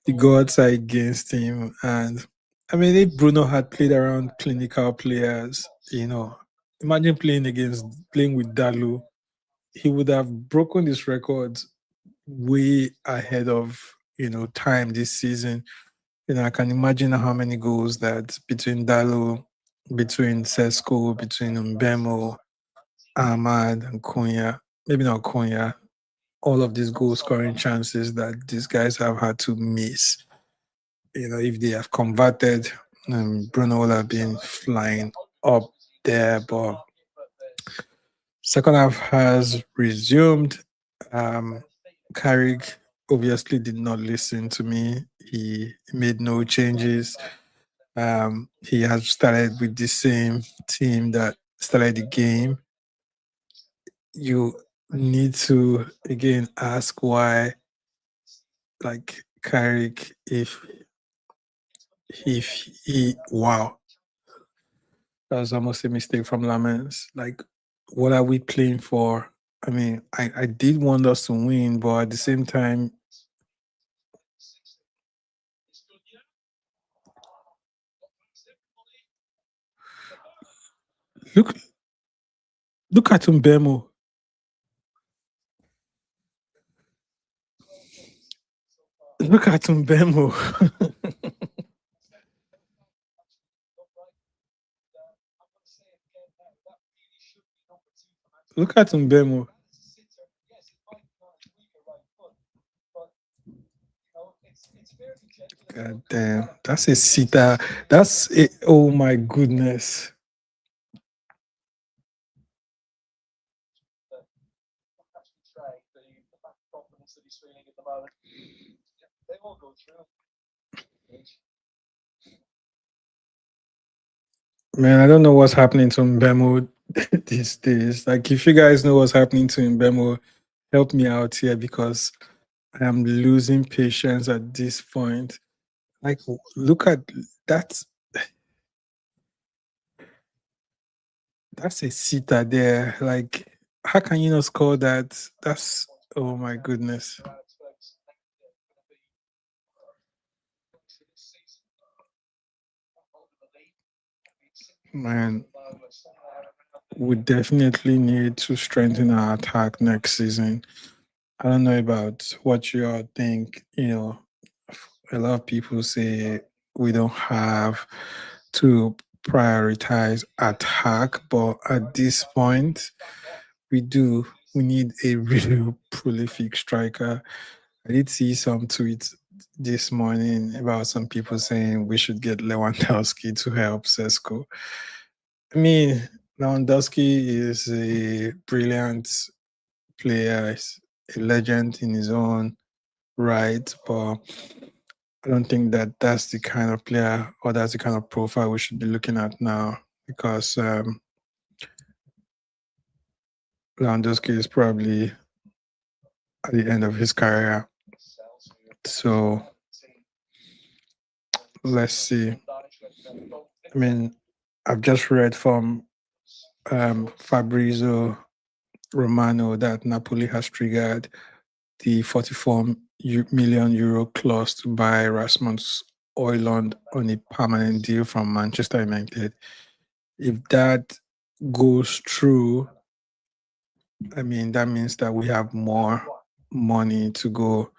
the gods are against him. And I mean, if Bruno had played around clinical players, imagine playing with Dalu, he would have broken this record way ahead of time this season. I can imagine how many goals that between Dalu, between Sesko, between Mbemo, Ahmad, and Konya, maybe not Konya, all of these goal scoring chances that these guys have had to miss. If they have converted, Bruno would have been flying up there. But second half has resumed. Carrick obviously did not listen to me. He made no changes. He has started with the same team that started the game. You need to again ask why, like Carrick, if he wow, that was almost a mistake from Lamens. Like, what are we playing for? I mean, I did want us to win, but at the same time, look look at Mbemo. Look at Mbemo. Look at Mbemo. God damn, that's a sitter. That's it. Oh my goodness. Man, I don't know what's happening to Mbemo these days. Like, if you guys know what's happening to Mbemo, help me out here because I am losing patience at this point. Like, look at that. That's a sitter there. Like, how can you not score that? That's oh my goodness. Man, we definitely need to strengthen our attack next season. I don't know about what you all think. A lot of people say we don't have to prioritize attack, but at this point, we do. We need a really prolific striker. I did see some tweets this morning about some people saying we should get Lewandowski to help Sesko. I mean, Lewandowski is a brilliant player, he's a legend in his own right, but I don't think that that's the kind of player or that's the kind of profile we should be looking at now because Lewandowski is probably at the end of his career. So let's see. I mean, I've just read from Fabrizio Romano that Napoli has triggered the 44 million euro clause to buy Rasmus Højlund on a permanent deal from Manchester United. If that goes through, I mean, that means that we have more money to go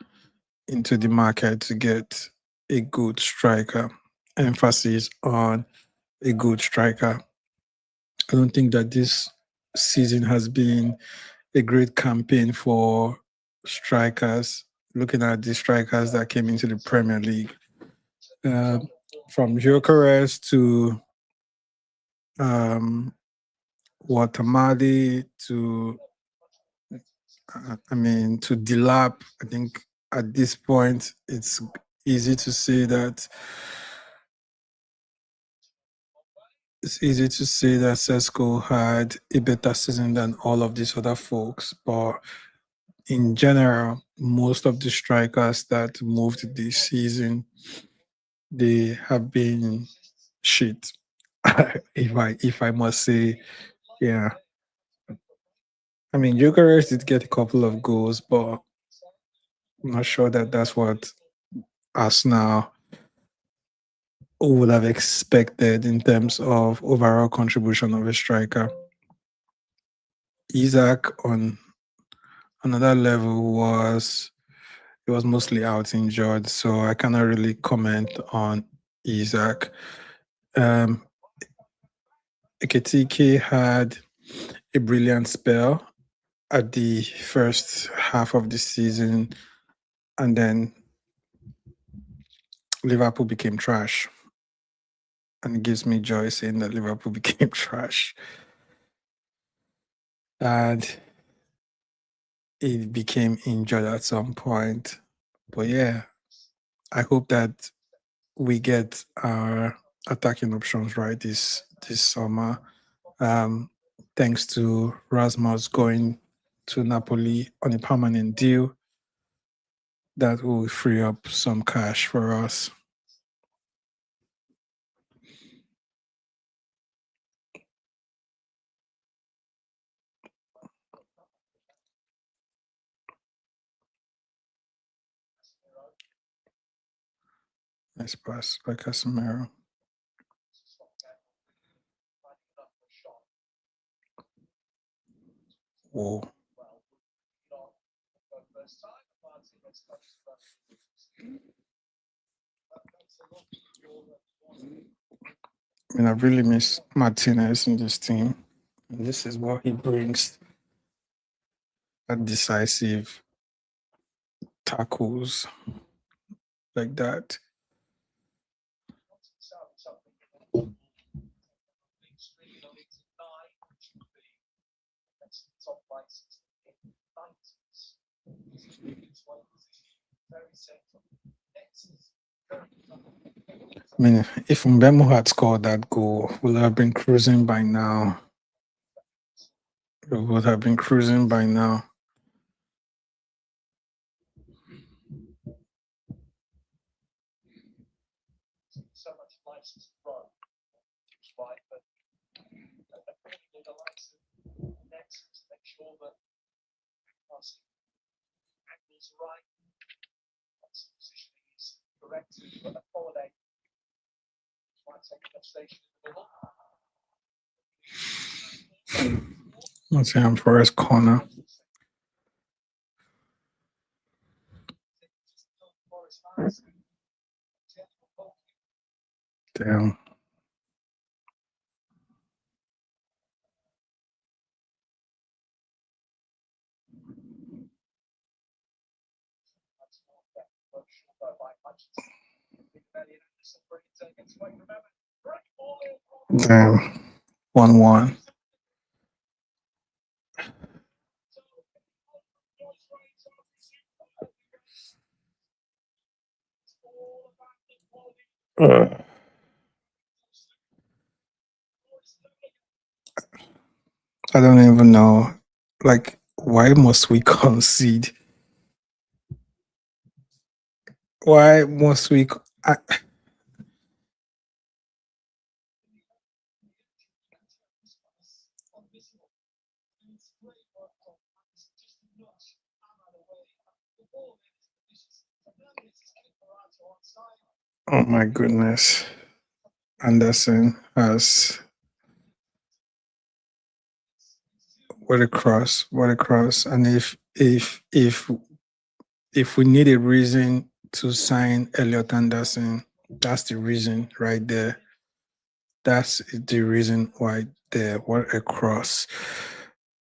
into the market to get a good striker. Emphasis on a good striker. I don't think that this season has been a great campaign for strikers. Looking at the strikers that came into the Premier League, uh, from Gyökeres to Watamadi to to Dilap. I think at this point it's easy to say that Sesko had a better season than all of these other folks, but in general, most of the strikers that moved this season, they have been shit. if I must say, yeah. I mean, Gyökeres did get a couple of goals, but I'm not sure that that's what Arsenal would have expected in terms of overall contribution of a striker. Isaac on another level was mostly out injured, so I cannot really comment on Isaac. Ekitike had a brilliant spell at the first half of the season, and then Liverpool became trash. And it gives me joy saying that Liverpool became trash. And it became injured at some point. But yeah, I hope that we get our attacking options right this summer. Thanks to Rasmus going to Napoli on a permanent deal, that will free up some cash for us. Nice pass by Casemiro. Whoa. I mean, I really miss Martinez in this team. And this is what he brings. That decisive tackles like that. I mean, if Mbemo had scored that goal, we'll have been cruising by now. We would have been cruising by now. So much license to run, right? But apparently the license next to make sure that passing angles right, positioning is correct, but a holiday might take enough station in the middle. Nottingham Forest corner. Damn. Damn. 1-1. I don't even know. Like, why must we concede? why must we? I, oh my goodness. Anderson has what a cross. And if we need a reason to sign Elliot Anderson, that's the reason right there. That's the reason why there. What a cross.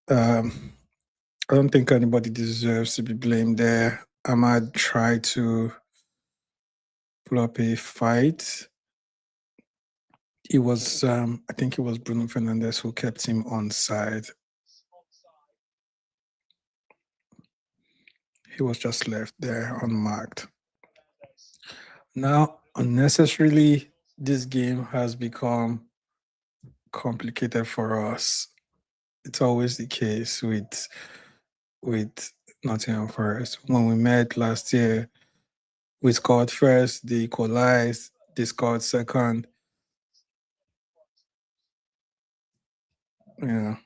Um, I don't think anybody deserves to be blamed there. Ahmad tried to pull up a fight. It was, I think it was Bruno Fernandes who kept him on side. He was just left there unmarked. Now, unnecessarily, this game has become complicated for us. It's always the case with Nottingham Forest. When we met last year, we scored first, they equalized, they scored second. Yeah.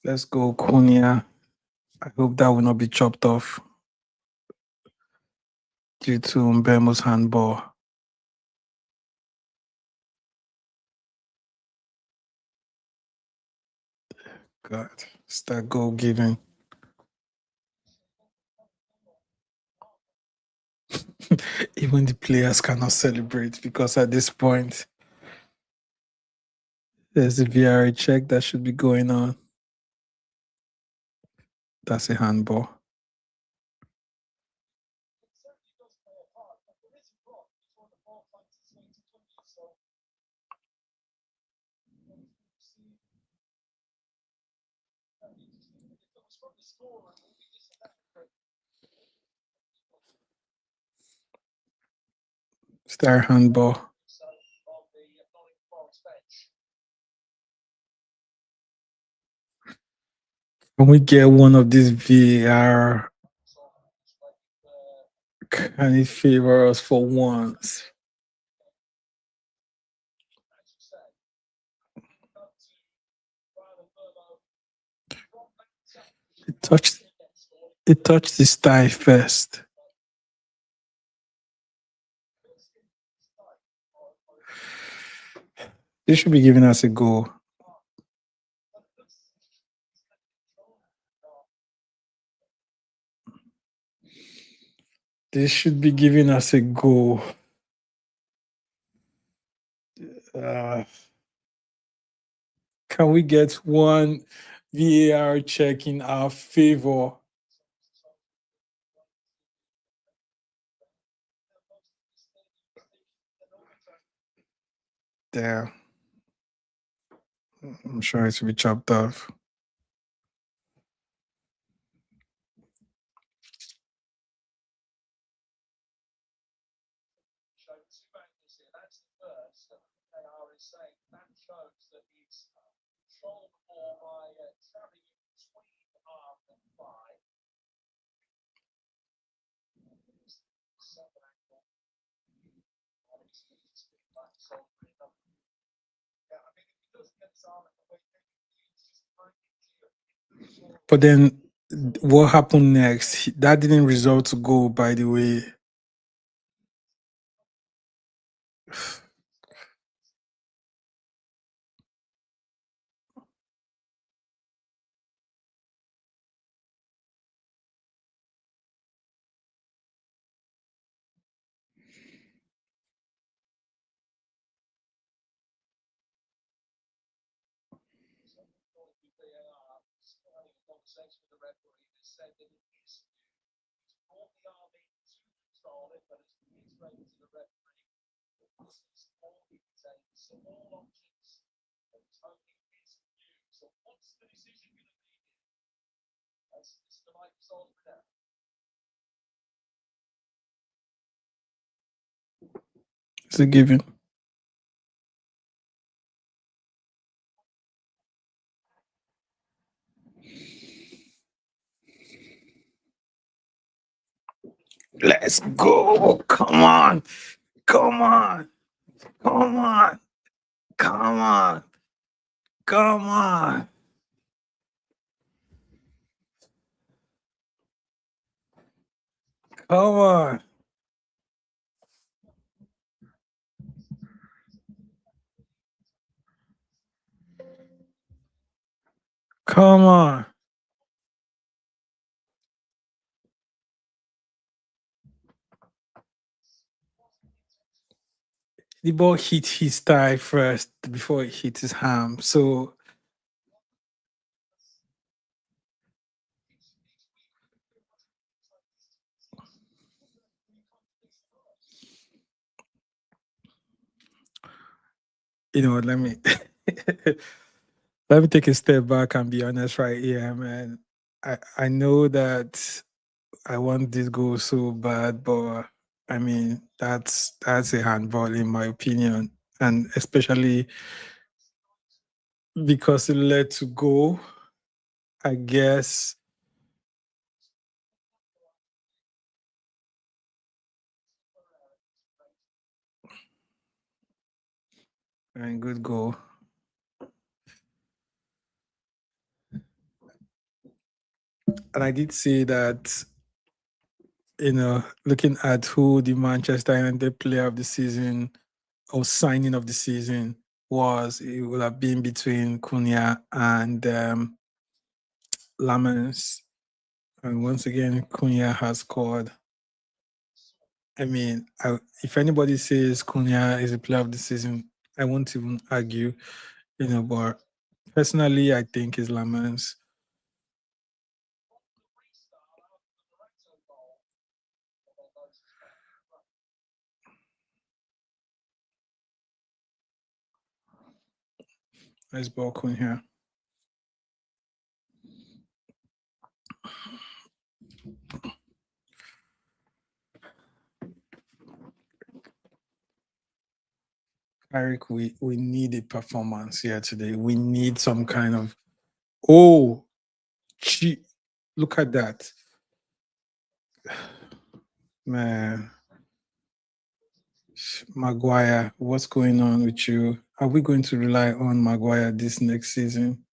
Let's go, Konya. I hope that will not be chopped off due to Mbembo's handball. God, start goal giving. Even the players cannot celebrate because at this point, there's a VRA check that should be going on. That's a handball. Star handball. Can we get one of these VAR? Can it favor us for once? It touched his thigh first. They should be giving us a goal. They should be giving us a goal. Can we get one VAR check in our favor? There. I'm sure it will be chopped off. But then what happened next? That didn't result to goal, by the way. It's a given. Let's go. Come on. Come on. Come on. Come on. Come on. Come on. Come on. The ball hit his thigh first before it hit his ham. So let me let me take a step back and be honest right here, man. I know that I want this goal so bad, but I mean that's a handball in my opinion, and especially because it led to goal. I guess. And good goal. And I did say that, looking at who the Manchester United player of the season or signing of the season was, it would have been between Cunha and Lamens. And once again, Cunha has scored. I mean, if anybody says Cunha is a player of the season, I won't even argue, but personally, I think it's Lamens. Nice ball, Cunha. Eric, we need a performance here today. We need some kind of look at that. Man. Maguire, what's going on with you? Are we going to rely on Maguire this next season?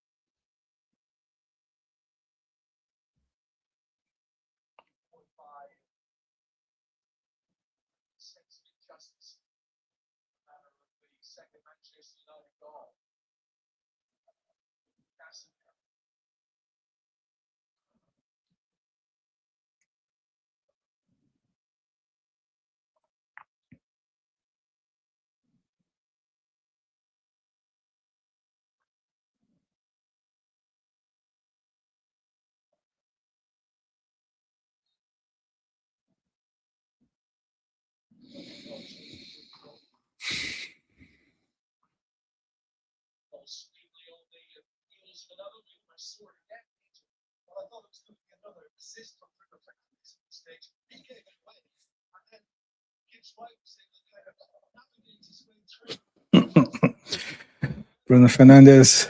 Bruno Fernandes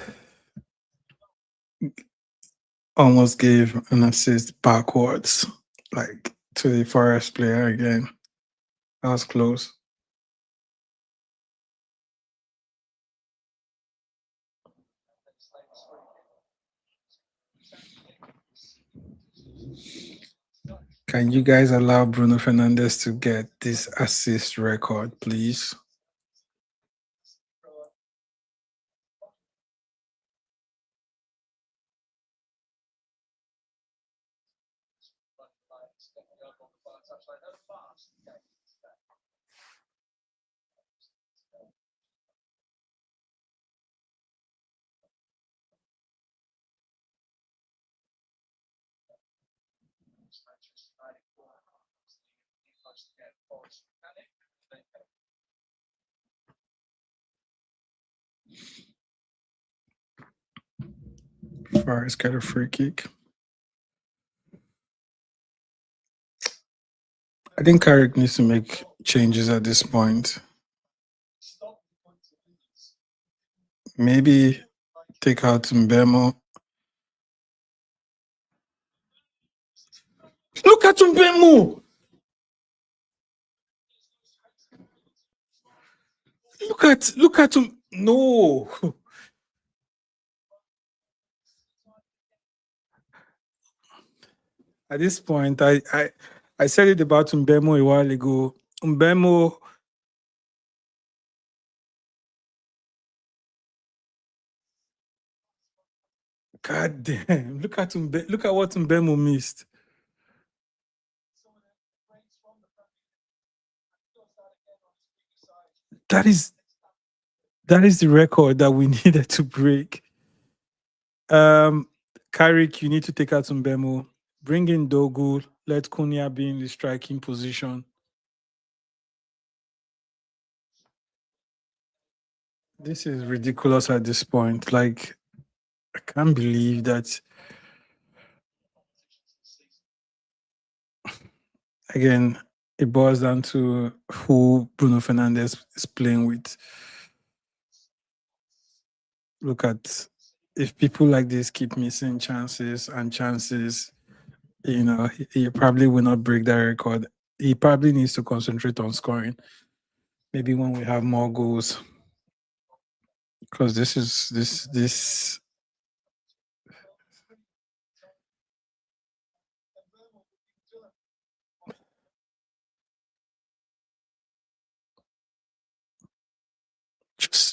almost gave an assist backwards, like to the Forest player again. That was close. Can you guys allow Bruno Fernandes to get this assist record, please? Forest got a free kick. I think Carrick needs to make changes at this point. Maybe take out Mbemo. Look at Mbemo. Look at him. No. At this point, I said it about Mbemo a while ago. Mbemo, God damn! Look at look at what Mbemo missed. That is the record that we needed to break. Carrick, you need to take out Mbemo. Bring in Dogu. Let Kunia be in the striking position. This is ridiculous at this point. Like, I can't believe that. Again, it boils down to who Bruno Fernandes is playing with. Look at, if people like this keep missing chances and chances, you know, he probably will not break that record. He probably needs to concentrate on scoring. Maybe when we have more goals. Because this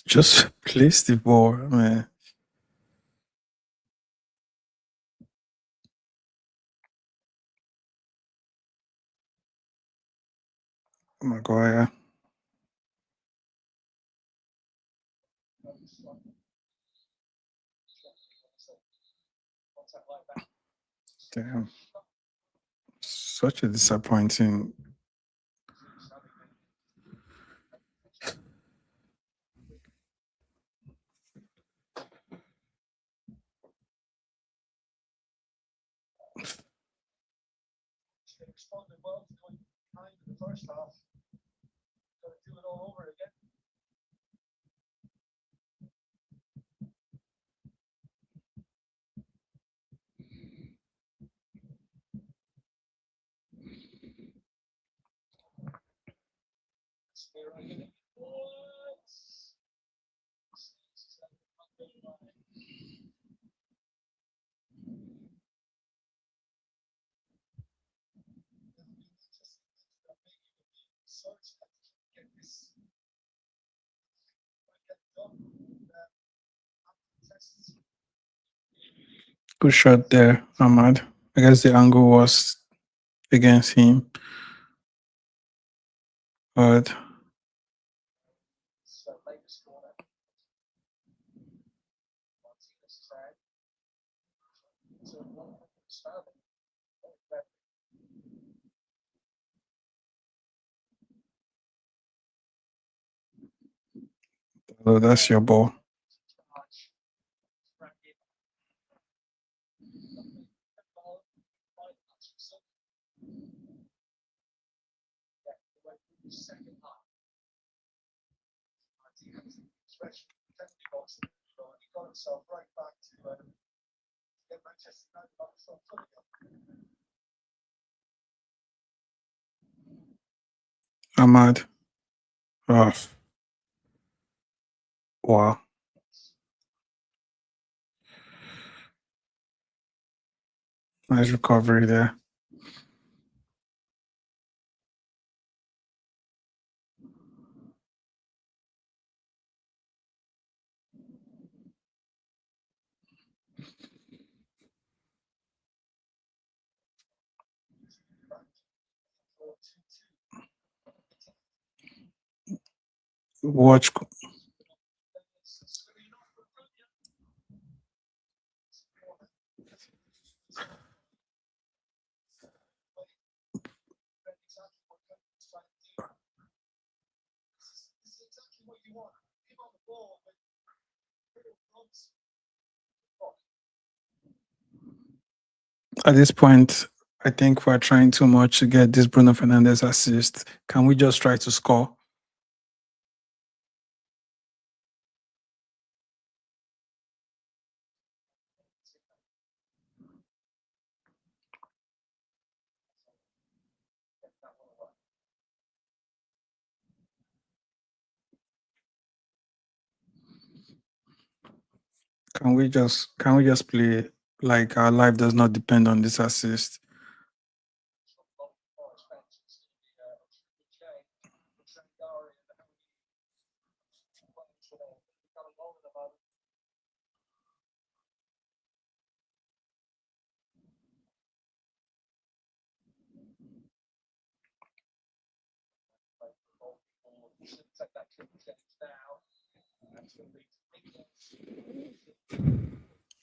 just place the ball, man. Maguire. Damn. Such a disappointing. Responded well to going behind in the first half. Got to do it all over again. Good shot there, Ahmad. I guess the angle was against him. But oh, that's your ball. He got himself right back to get Manchester United on the front foot again. Ahmad. Oh. Wow. Nice recovery there. Watch. At this point, I think we're trying too much to get this Bruno Fernandes assist. Can we just try to score? Can we just play like our life does not depend on this assist? from Nottingham Forest fans. It's going to be a good game. Sangari and how many players for them coming on at the moment. Take that triple change now. That's going to be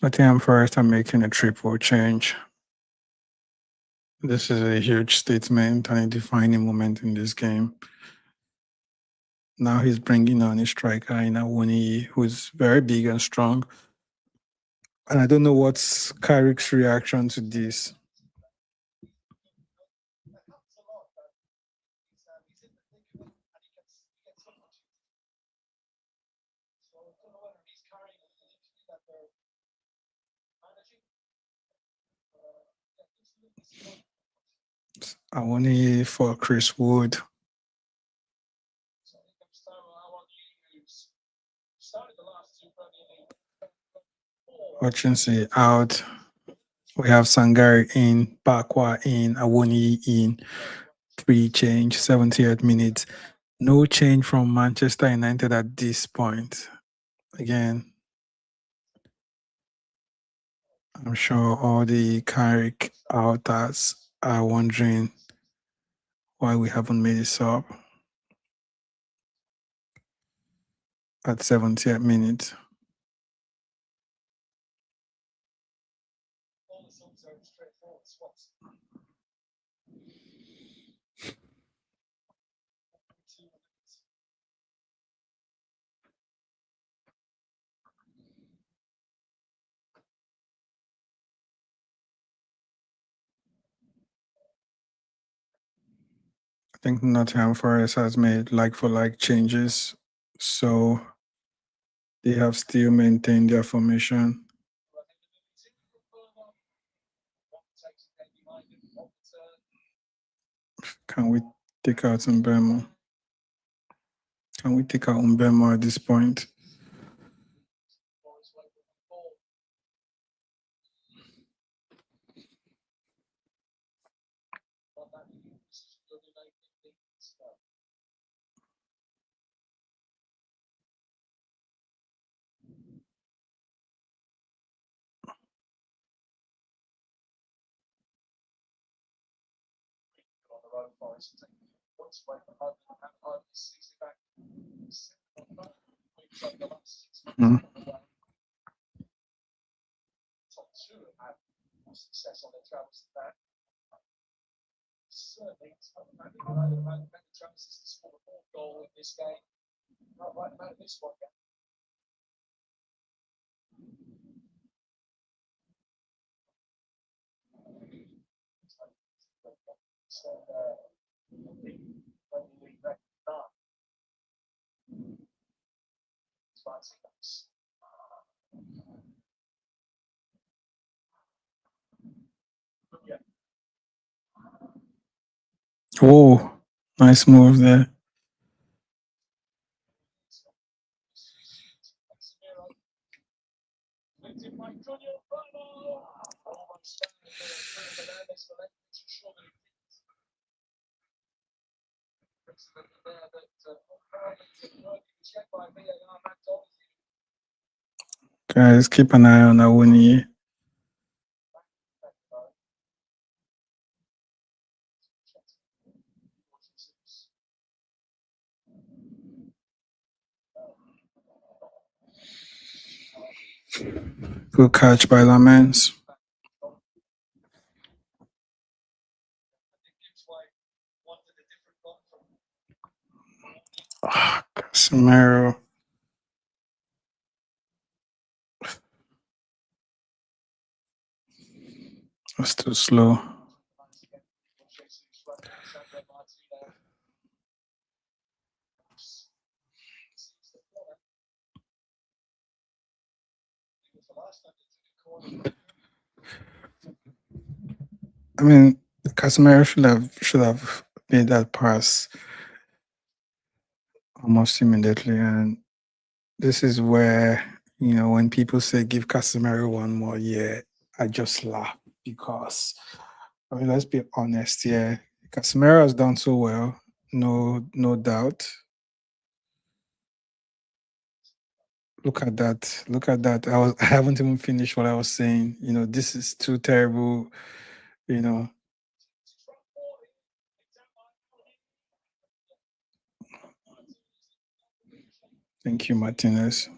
Nottingham Forest are making a triple change. This is a huge statement and a defining moment in this game. Now he's bringing on a striker in Awoni, who's very big and strong. And I don't know what's Carrick's reaction to this. that happens a lot, but he's in the thick of it and he gets opportunities. So I don't know whether he's carrying a feeling that they're managing. Awoni for Chris Wood. So here comes Awoni, who's started the last two Premier League. Hutchinson out. We have Sangari in, Bakwa in, Awoni in. 3 change, 70th minute. No change from Manchester United at this point. Again, I'm sure all the Carrick outers are wondering why we haven't made it sub at 70th minute. All the songs are straightforward swaps. 2 minutes. I think Nottingham Forest has made like for like changes, so they have still maintained their formation. Can we take out Mbemo? Can we take out Mbemo at this point? On the road Forest once away from home and home is easily back. Over the last 6 months. Top 2 have had more success on their travels than that. Certainly, it's not the Travis has scored a 4th goal in this game. Not right about this one. So, when we recognise yeah. Oh, nice move there. Casemiro. Lifted by Bruno. Almost Bruno Fernandes for that. Sure that he Guys, keep an eye on Awoni. Good catch by Lamens. Casemiro. That's too slow. I mean, Casemiro should have made that pass almost immediately, and this is where You know, when people say give Casemiro one more year, I just laugh because, I mean, let's be honest here. Casemiro has done so well, no doubt. Look at that. Look at that. I haven't even finished what I was saying. You know, this is too terrible. You know, thank you, Martinez.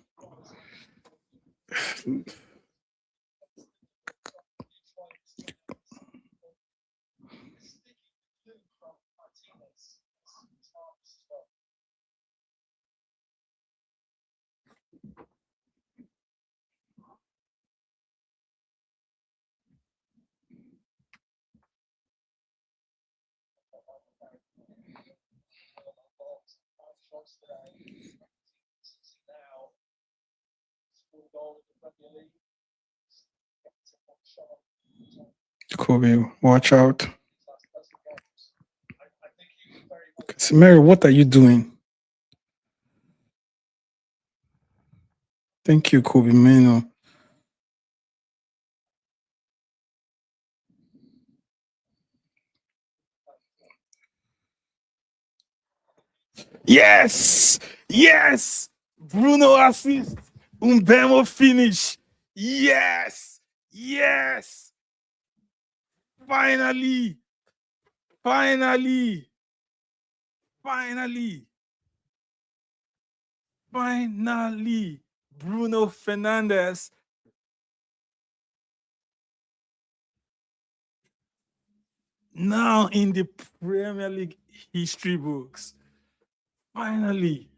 Kobe, watch out. Casemiro, what are you doing? Thank you, Kobe Meno. Yes! Yes! Bruno assist. Umbemo finish. Yes! Yes! Finally! Finally! Finally! Finally! Bruno Fernandes. Now in the Premier League history books. Finally.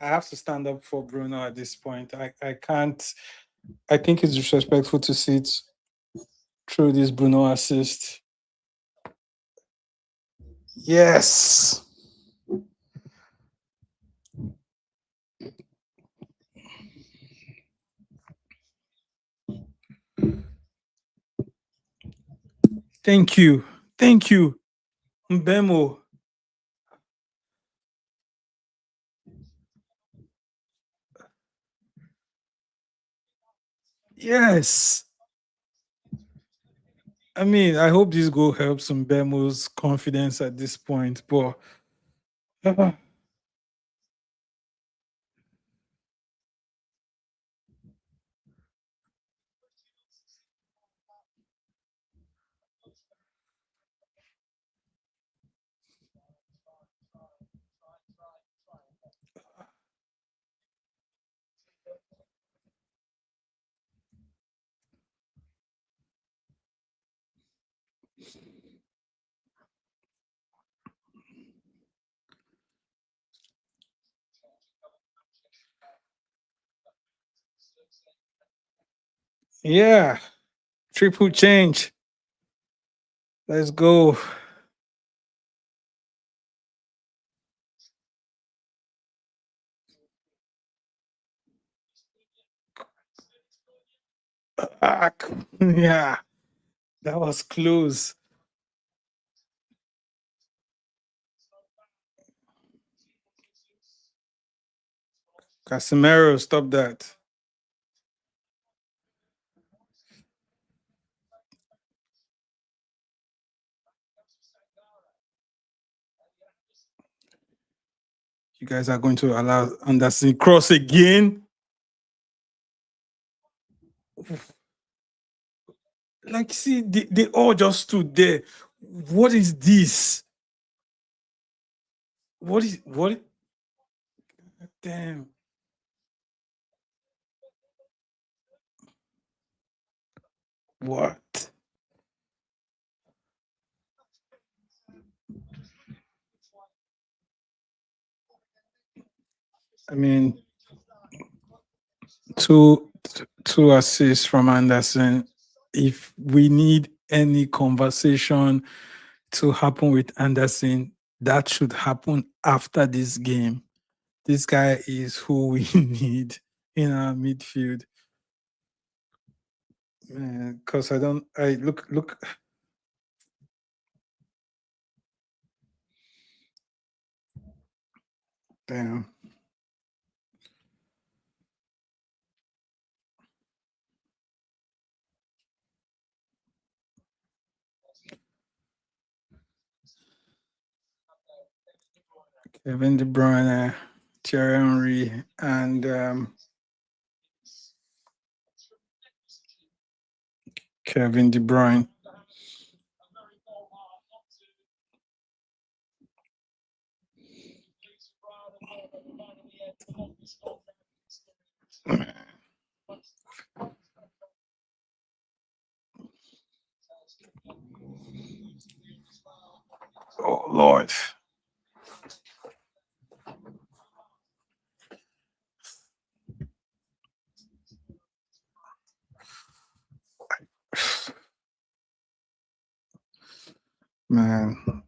I have to stand up for Bruno at this point. I can't. I think it's disrespectful to sit through this Bruno assist. Yes. Thank you. Thank you. Mbemo. Yes. I mean, I hope this goal helps Mbemo's confidence at this point, but yeah, triple change. Let's go. Ah, yeah, that was close. Casemiro, stop that. You guys are going to allow Anderson cross again. Like, see, they all just stood there. What is this? What? Damn. What? I mean, two assists from Anderson. If we need any conversation to happen with Anderson, that should happen after this game. This guy is who we need in our midfield. Man, because I look. Damn. Kevin De Bruyne, Thierry Henry, and Kevin De Bruyne. Oh Lord. Man.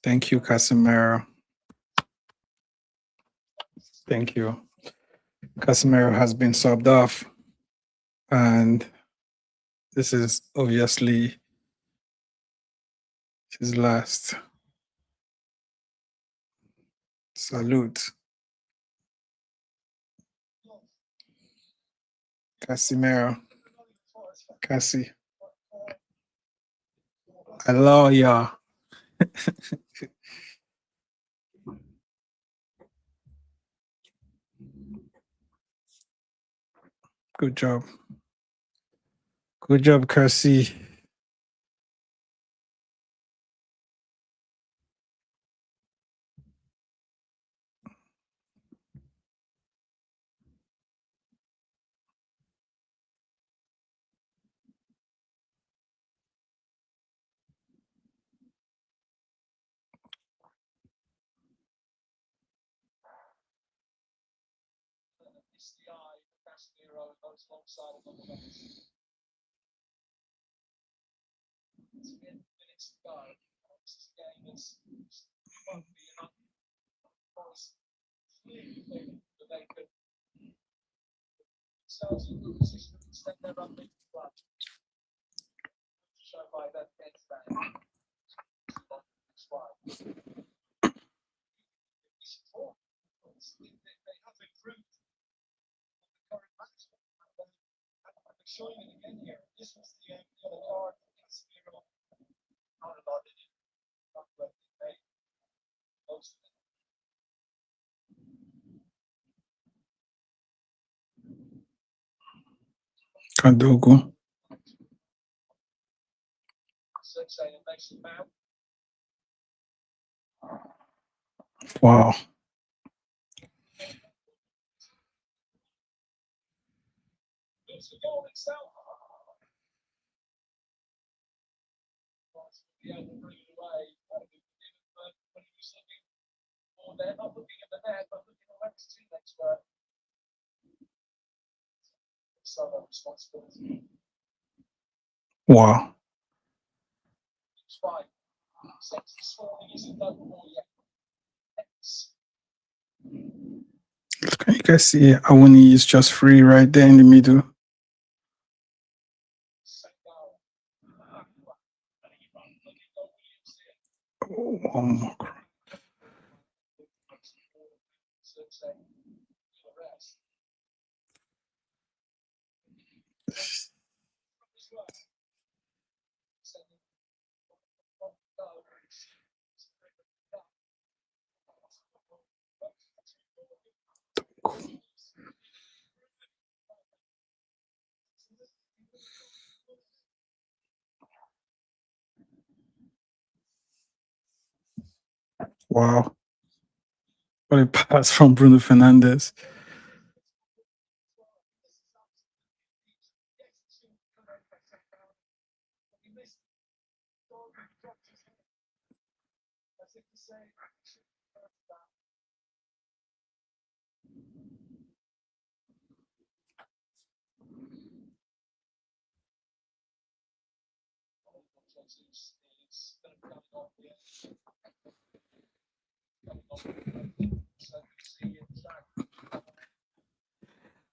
Thank you, Casemiro. Thank you. Casemiro has been subbed off, and this is obviously his last. Salute. Casemiro. Cassie. I love ya. Good job. Good job, Cassie. It's the eye, Casemiro goes alongside of the others. It's the end of minutes to go. This is a game that's won't be enough. Forest clearly that they could themselves in good position to extend their unbeaten run. Shown by that end today. That's why. It's important. They have improved the current management. I'm showing it again here. This was the other card. Casemiro. Not a lot in it. Not what they made. Most of it. Kadogo. So saying it makes them out. Wow. It's the goal itself. Be able to bring it away. But when he was looking for there, not looking at the net, but looking at his teammates were. So no responsibility. Wow. It's fine. Since this morning isn't done more yet. You can see Awuni is just free right there in the middle. Oh, one more. Wow. What a pass from Bruno Fernandes.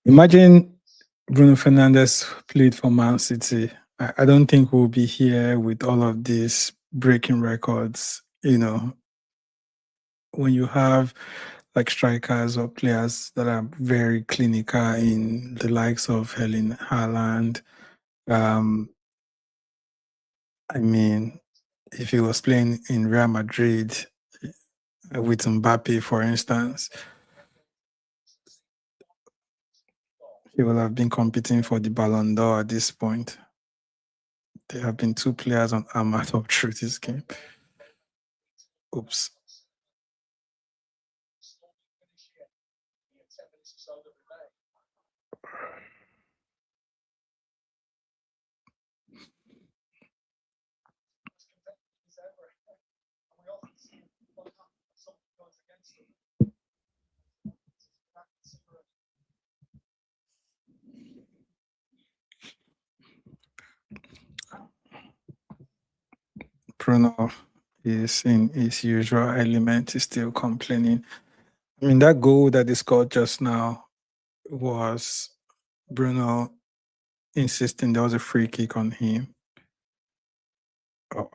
Imagine Bruno Fernandes played for Man City. I don't think we'll be here with all of these breaking records. You know, when you have like strikers or players that are very clinical in the likes of Helen Haaland. I mean, if he was playing in Real Madrid with Mbappe, for instance, he will have been competing for the Ballon d'Or at this point. There have been 2 players on Ahmad up through this game. Oops. Bruno is in his usual element. He's still complaining. I mean, that goal that they scored just now was Bruno insisting there was a free kick on him. Oh.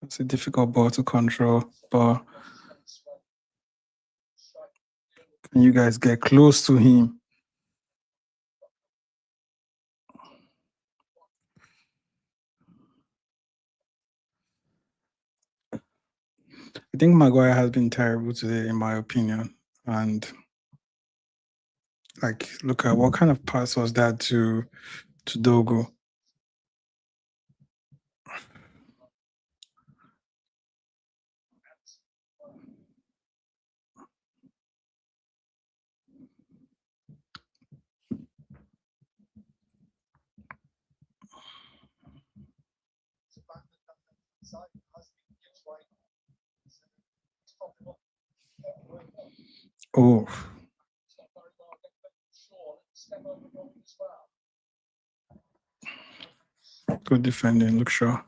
It's a difficult ball to control, but can you guys get close to him? I think Maguire has been terrible today, in my opinion. And like, look at what kind of pass was that to Dogo? Oh, good defending, look sure.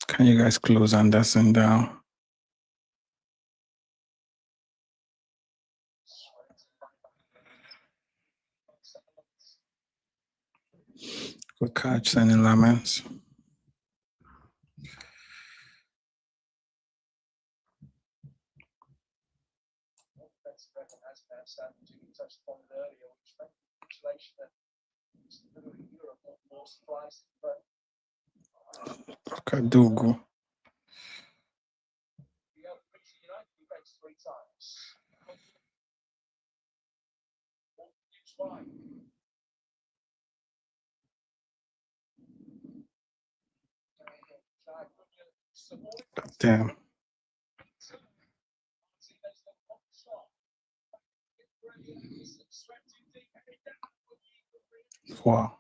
Can you guys close Anderson down? Good catch, sending Laments. Look at Dogo. Damn. Wow.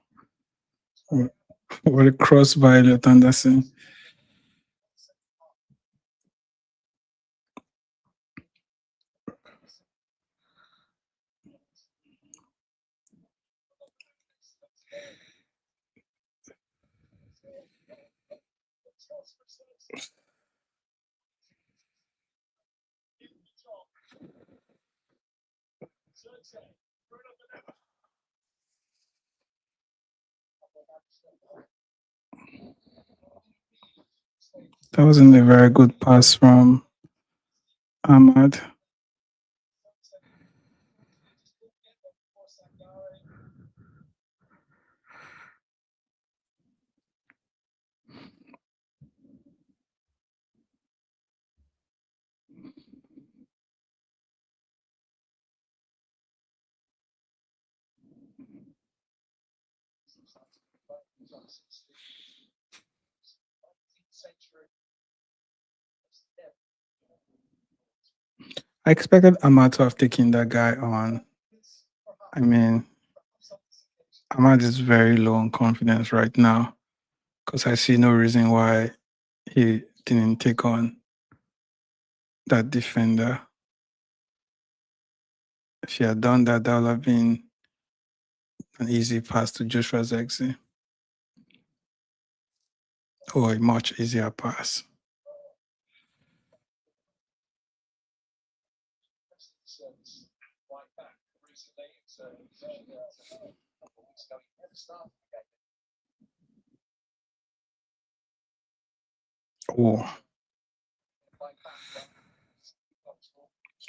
What a cross by Elliot Anderson. That wasn't a very good pass from Ahmad. done since the 19th century. I expected Ahmad to have taken that guy on. I mean, Ahmad is very low on confidence right now because I see no reason why he didn't take on that defender. If he had done that, that would have been an easy pass to Joshua Zexi. Or a much easier pass. Right back recently, so a couple of weeks ago, he never started the game. Oh, Right back,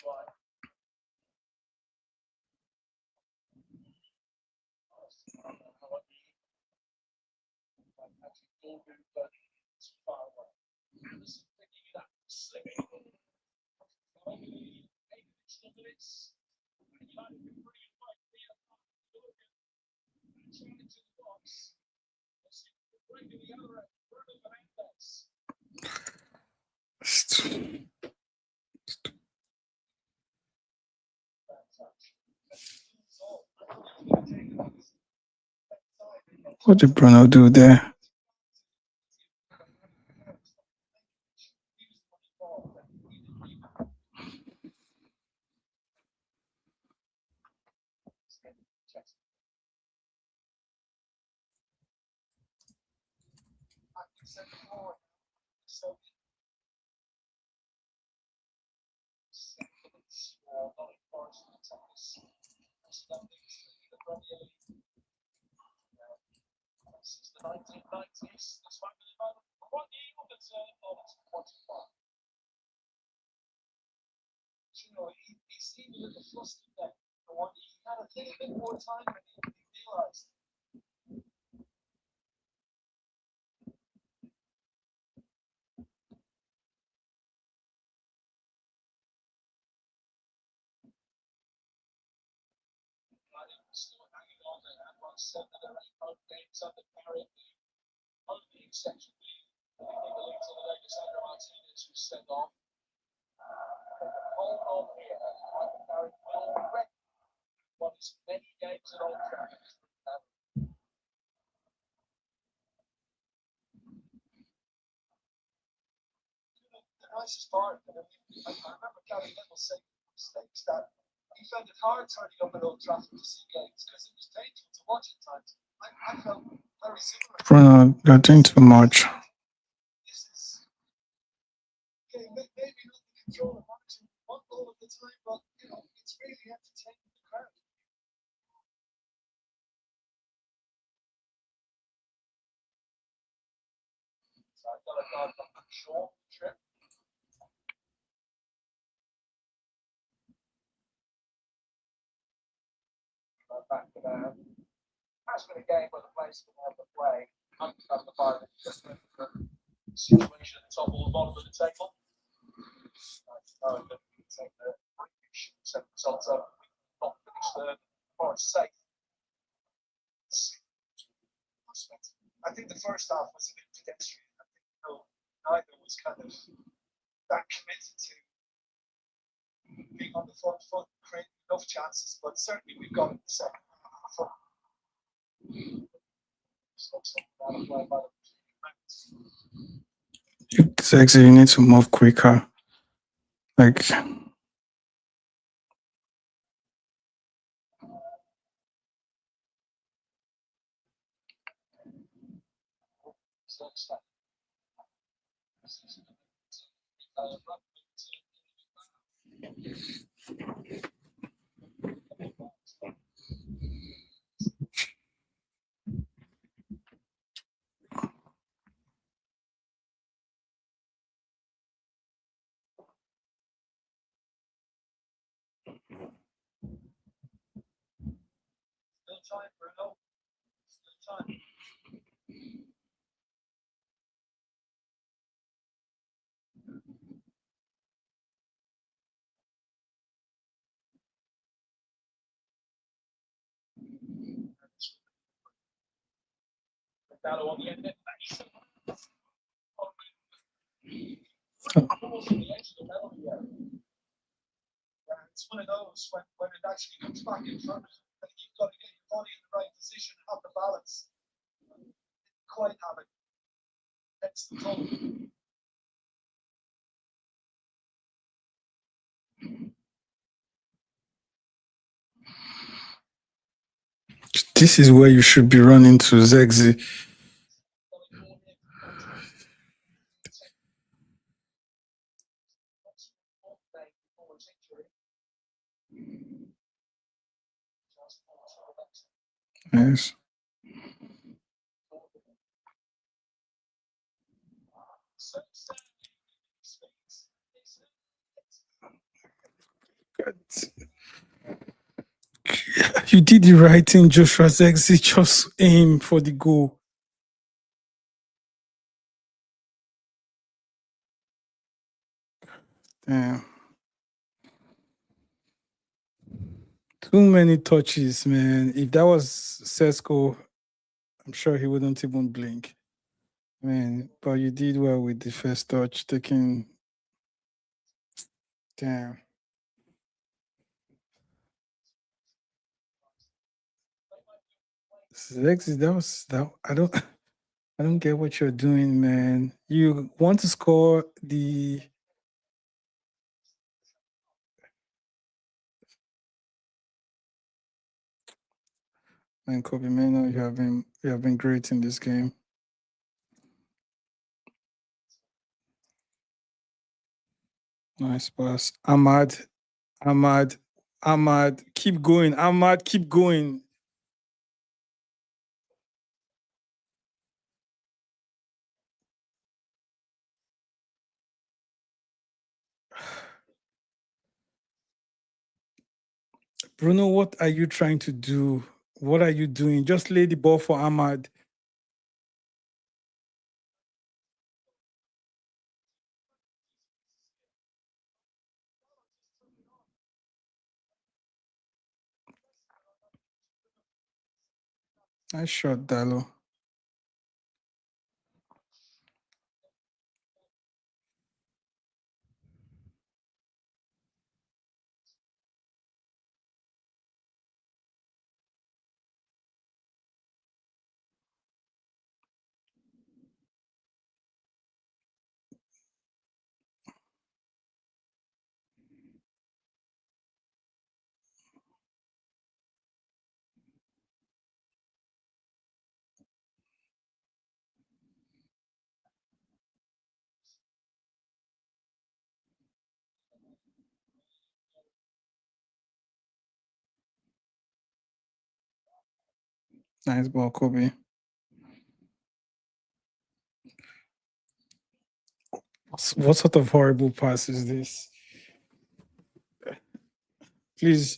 right. But it's far away. Anderson picking it up, slipping. 8 minutes. United been brilliant right here. Trying into the box. Right to the other end. Bruno Fernandes. what did Bruno do there? Nottingham Forest since the 1990s. This one with the quite new, but not quantified. You know, he seemed a little flustered there. He had a little bit more time than he realised. Still hanging on there. And 7 or 8 home games under Barrett. The only exception being the league to the Alexander Martinez was sent off. Hold on here. Michael Barrett will be ready. Won as many games at Old Trafford. The nicest part, I remember Gary Neville saying mistakes that he found it hard turning up at Old Trafford to see games because it was painful to watch at times. I felt very similar. Bruno, you're doing too much. This is okay, maybe not the control of managing one goal at the time, but you know, it's really entertaining the crowd. So I've got a guard on short trip. Back to that. Has been a game where the players can have the play. Understand the fire. Situation at the top or the bottom of the table. Take the set results up. Not finish third. Forest safe. I think the first half was a bit pedestrian. I think neither was kind of that committed to being on the front foot, creating enough chances, but certainly we've got it the second half. Sexy, you need to move quicker. Like, Still time, Bruno. Still time. Dallo on the end. Almost on the edge of the penalty area. It's one of those when it actually comes back in front of you, that you've got to get your body in the right position, have the balance. Didn't quite have it. That's the goal. This is where you should be running to, Zegzi. Yes. You did the right thing, Joshua Zegzi. Just aim for the goal. Damn. Too many touches, man. If that was Sesko, I'm sure he wouldn't even blink. Man, but you did well with the first touch, taking. Damn. Zegzi, that was that. I don't get what you're doing, man. You want to score the. And Kobe Mano, you have been great in this game. Nice pass. Ahmad, keep going. Ahmad, keep going. Bruno, what are you trying to do? What are you doing? Just lay the ball for Ahmad. Nice shot, Dallo. Nice ball, Kobe. What sort of horrible pass is this? Please,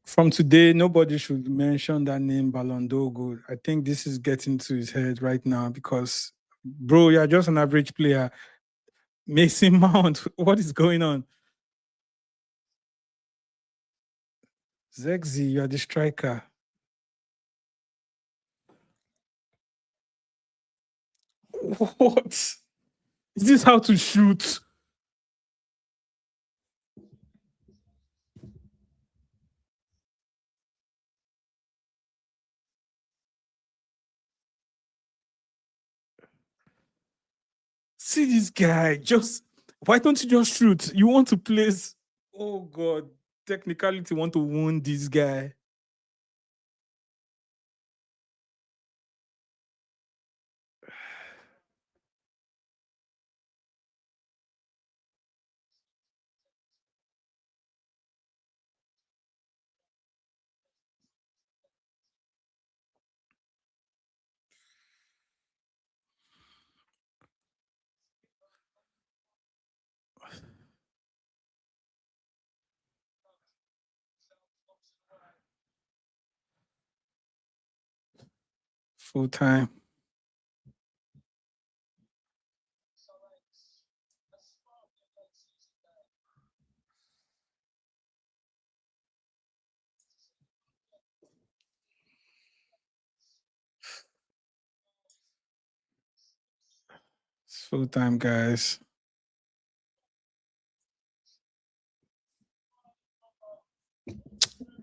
from today, nobody should mention that name Balondogo. I think this is getting to his head right now because, bro, you're just an average player. Mason Mount, what is going on? Zegzi, you're the striker. What? Is this how to shoot? See this guy. Just why don't you just shoot? You want to place. Oh God. Technicality want to wound this guy. Full time. Full time, guys.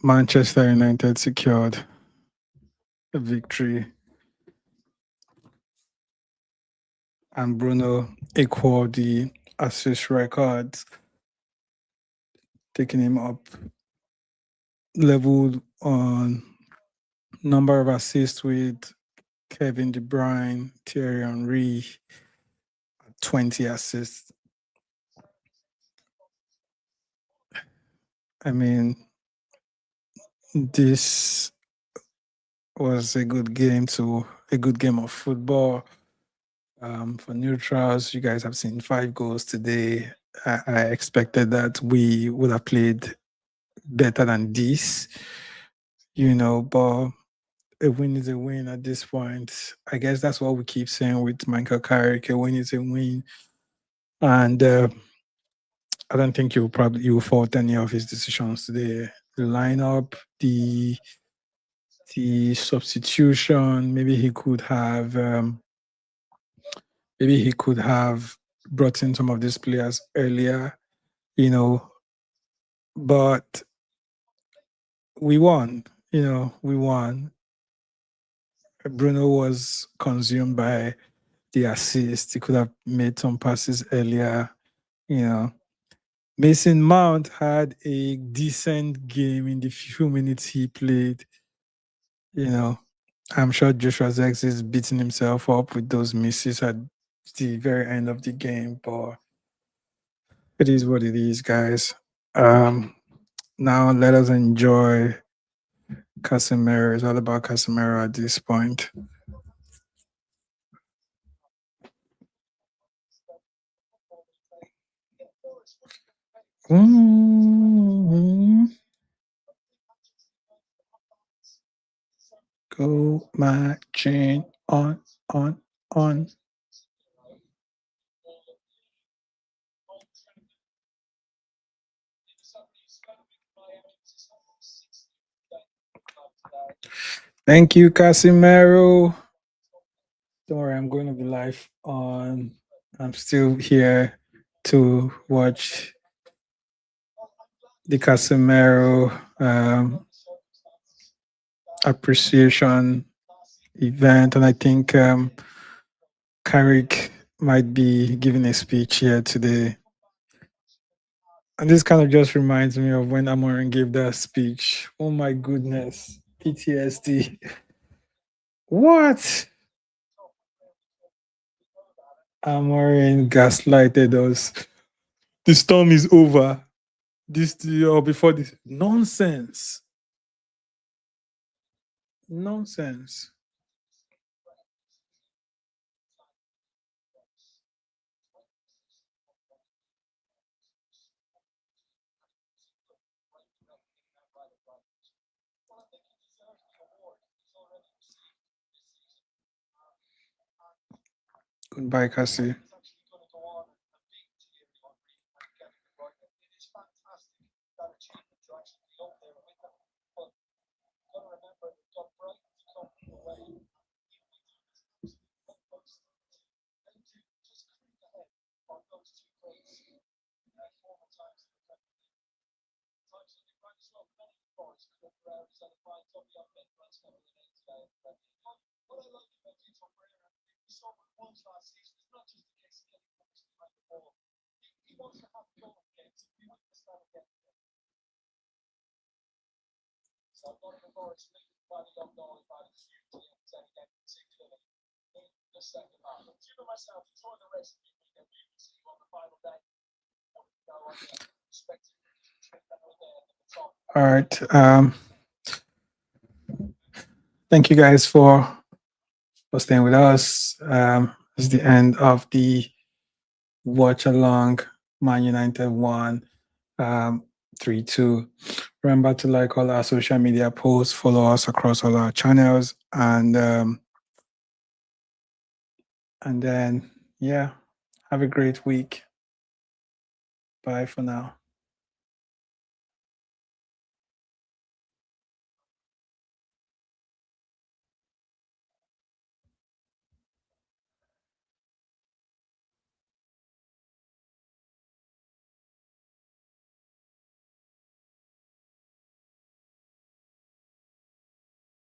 Manchester United secured a victory, and Bruno equaled the assist records, taking him up, leveled on number of assists with Kevin De Bruyne, Thierry Henry, 20 assists. I mean, this was a good game of football. For neutrals, you guys have seen 5 goals today. I expected that we would have played better than this, but a win is a win at this point. I guess that's what we keep saying with Michael Carrick. A win is a win. And I don't think you'll fault any of his decisions today. The lineup, the substitution, maybe he could have brought in some of these players earlier, but we won. We won. Bruno was consumed by the assist. He could have made some passes earlier. Mason Mount had a decent game in the few minutes he played. I'm sure Joshua Zex is beating himself up with those misses at the very end of the game, but it is what it is, guys. Now let us enjoy Casemiro. It's all about Casemiro at this point. Go marching on. Thank you, Casemiro. Don't worry, I'm going to be live on. I'm still here to watch the Casemiro appreciation event, and I think Carrick might be giving a speech here today. And this kind of just reminds me of when Amorim gave that speech. Oh my goodness, PTSD. What? Amorim gaslighted us. The storm is over. Before this nonsense. Goodbye, Cassie. So Nottingham Forest leading by the young goal by the huge again, particularly in the second half. And Jim and myself enjoy the rest of the weekend. We will see you on the final day. All right. Thank you guys for staying with us. It's the end of the watch along. Man United won 3-2. Remember to like all our social media posts, follow us across all our channels, and then have a great week. Bye for now.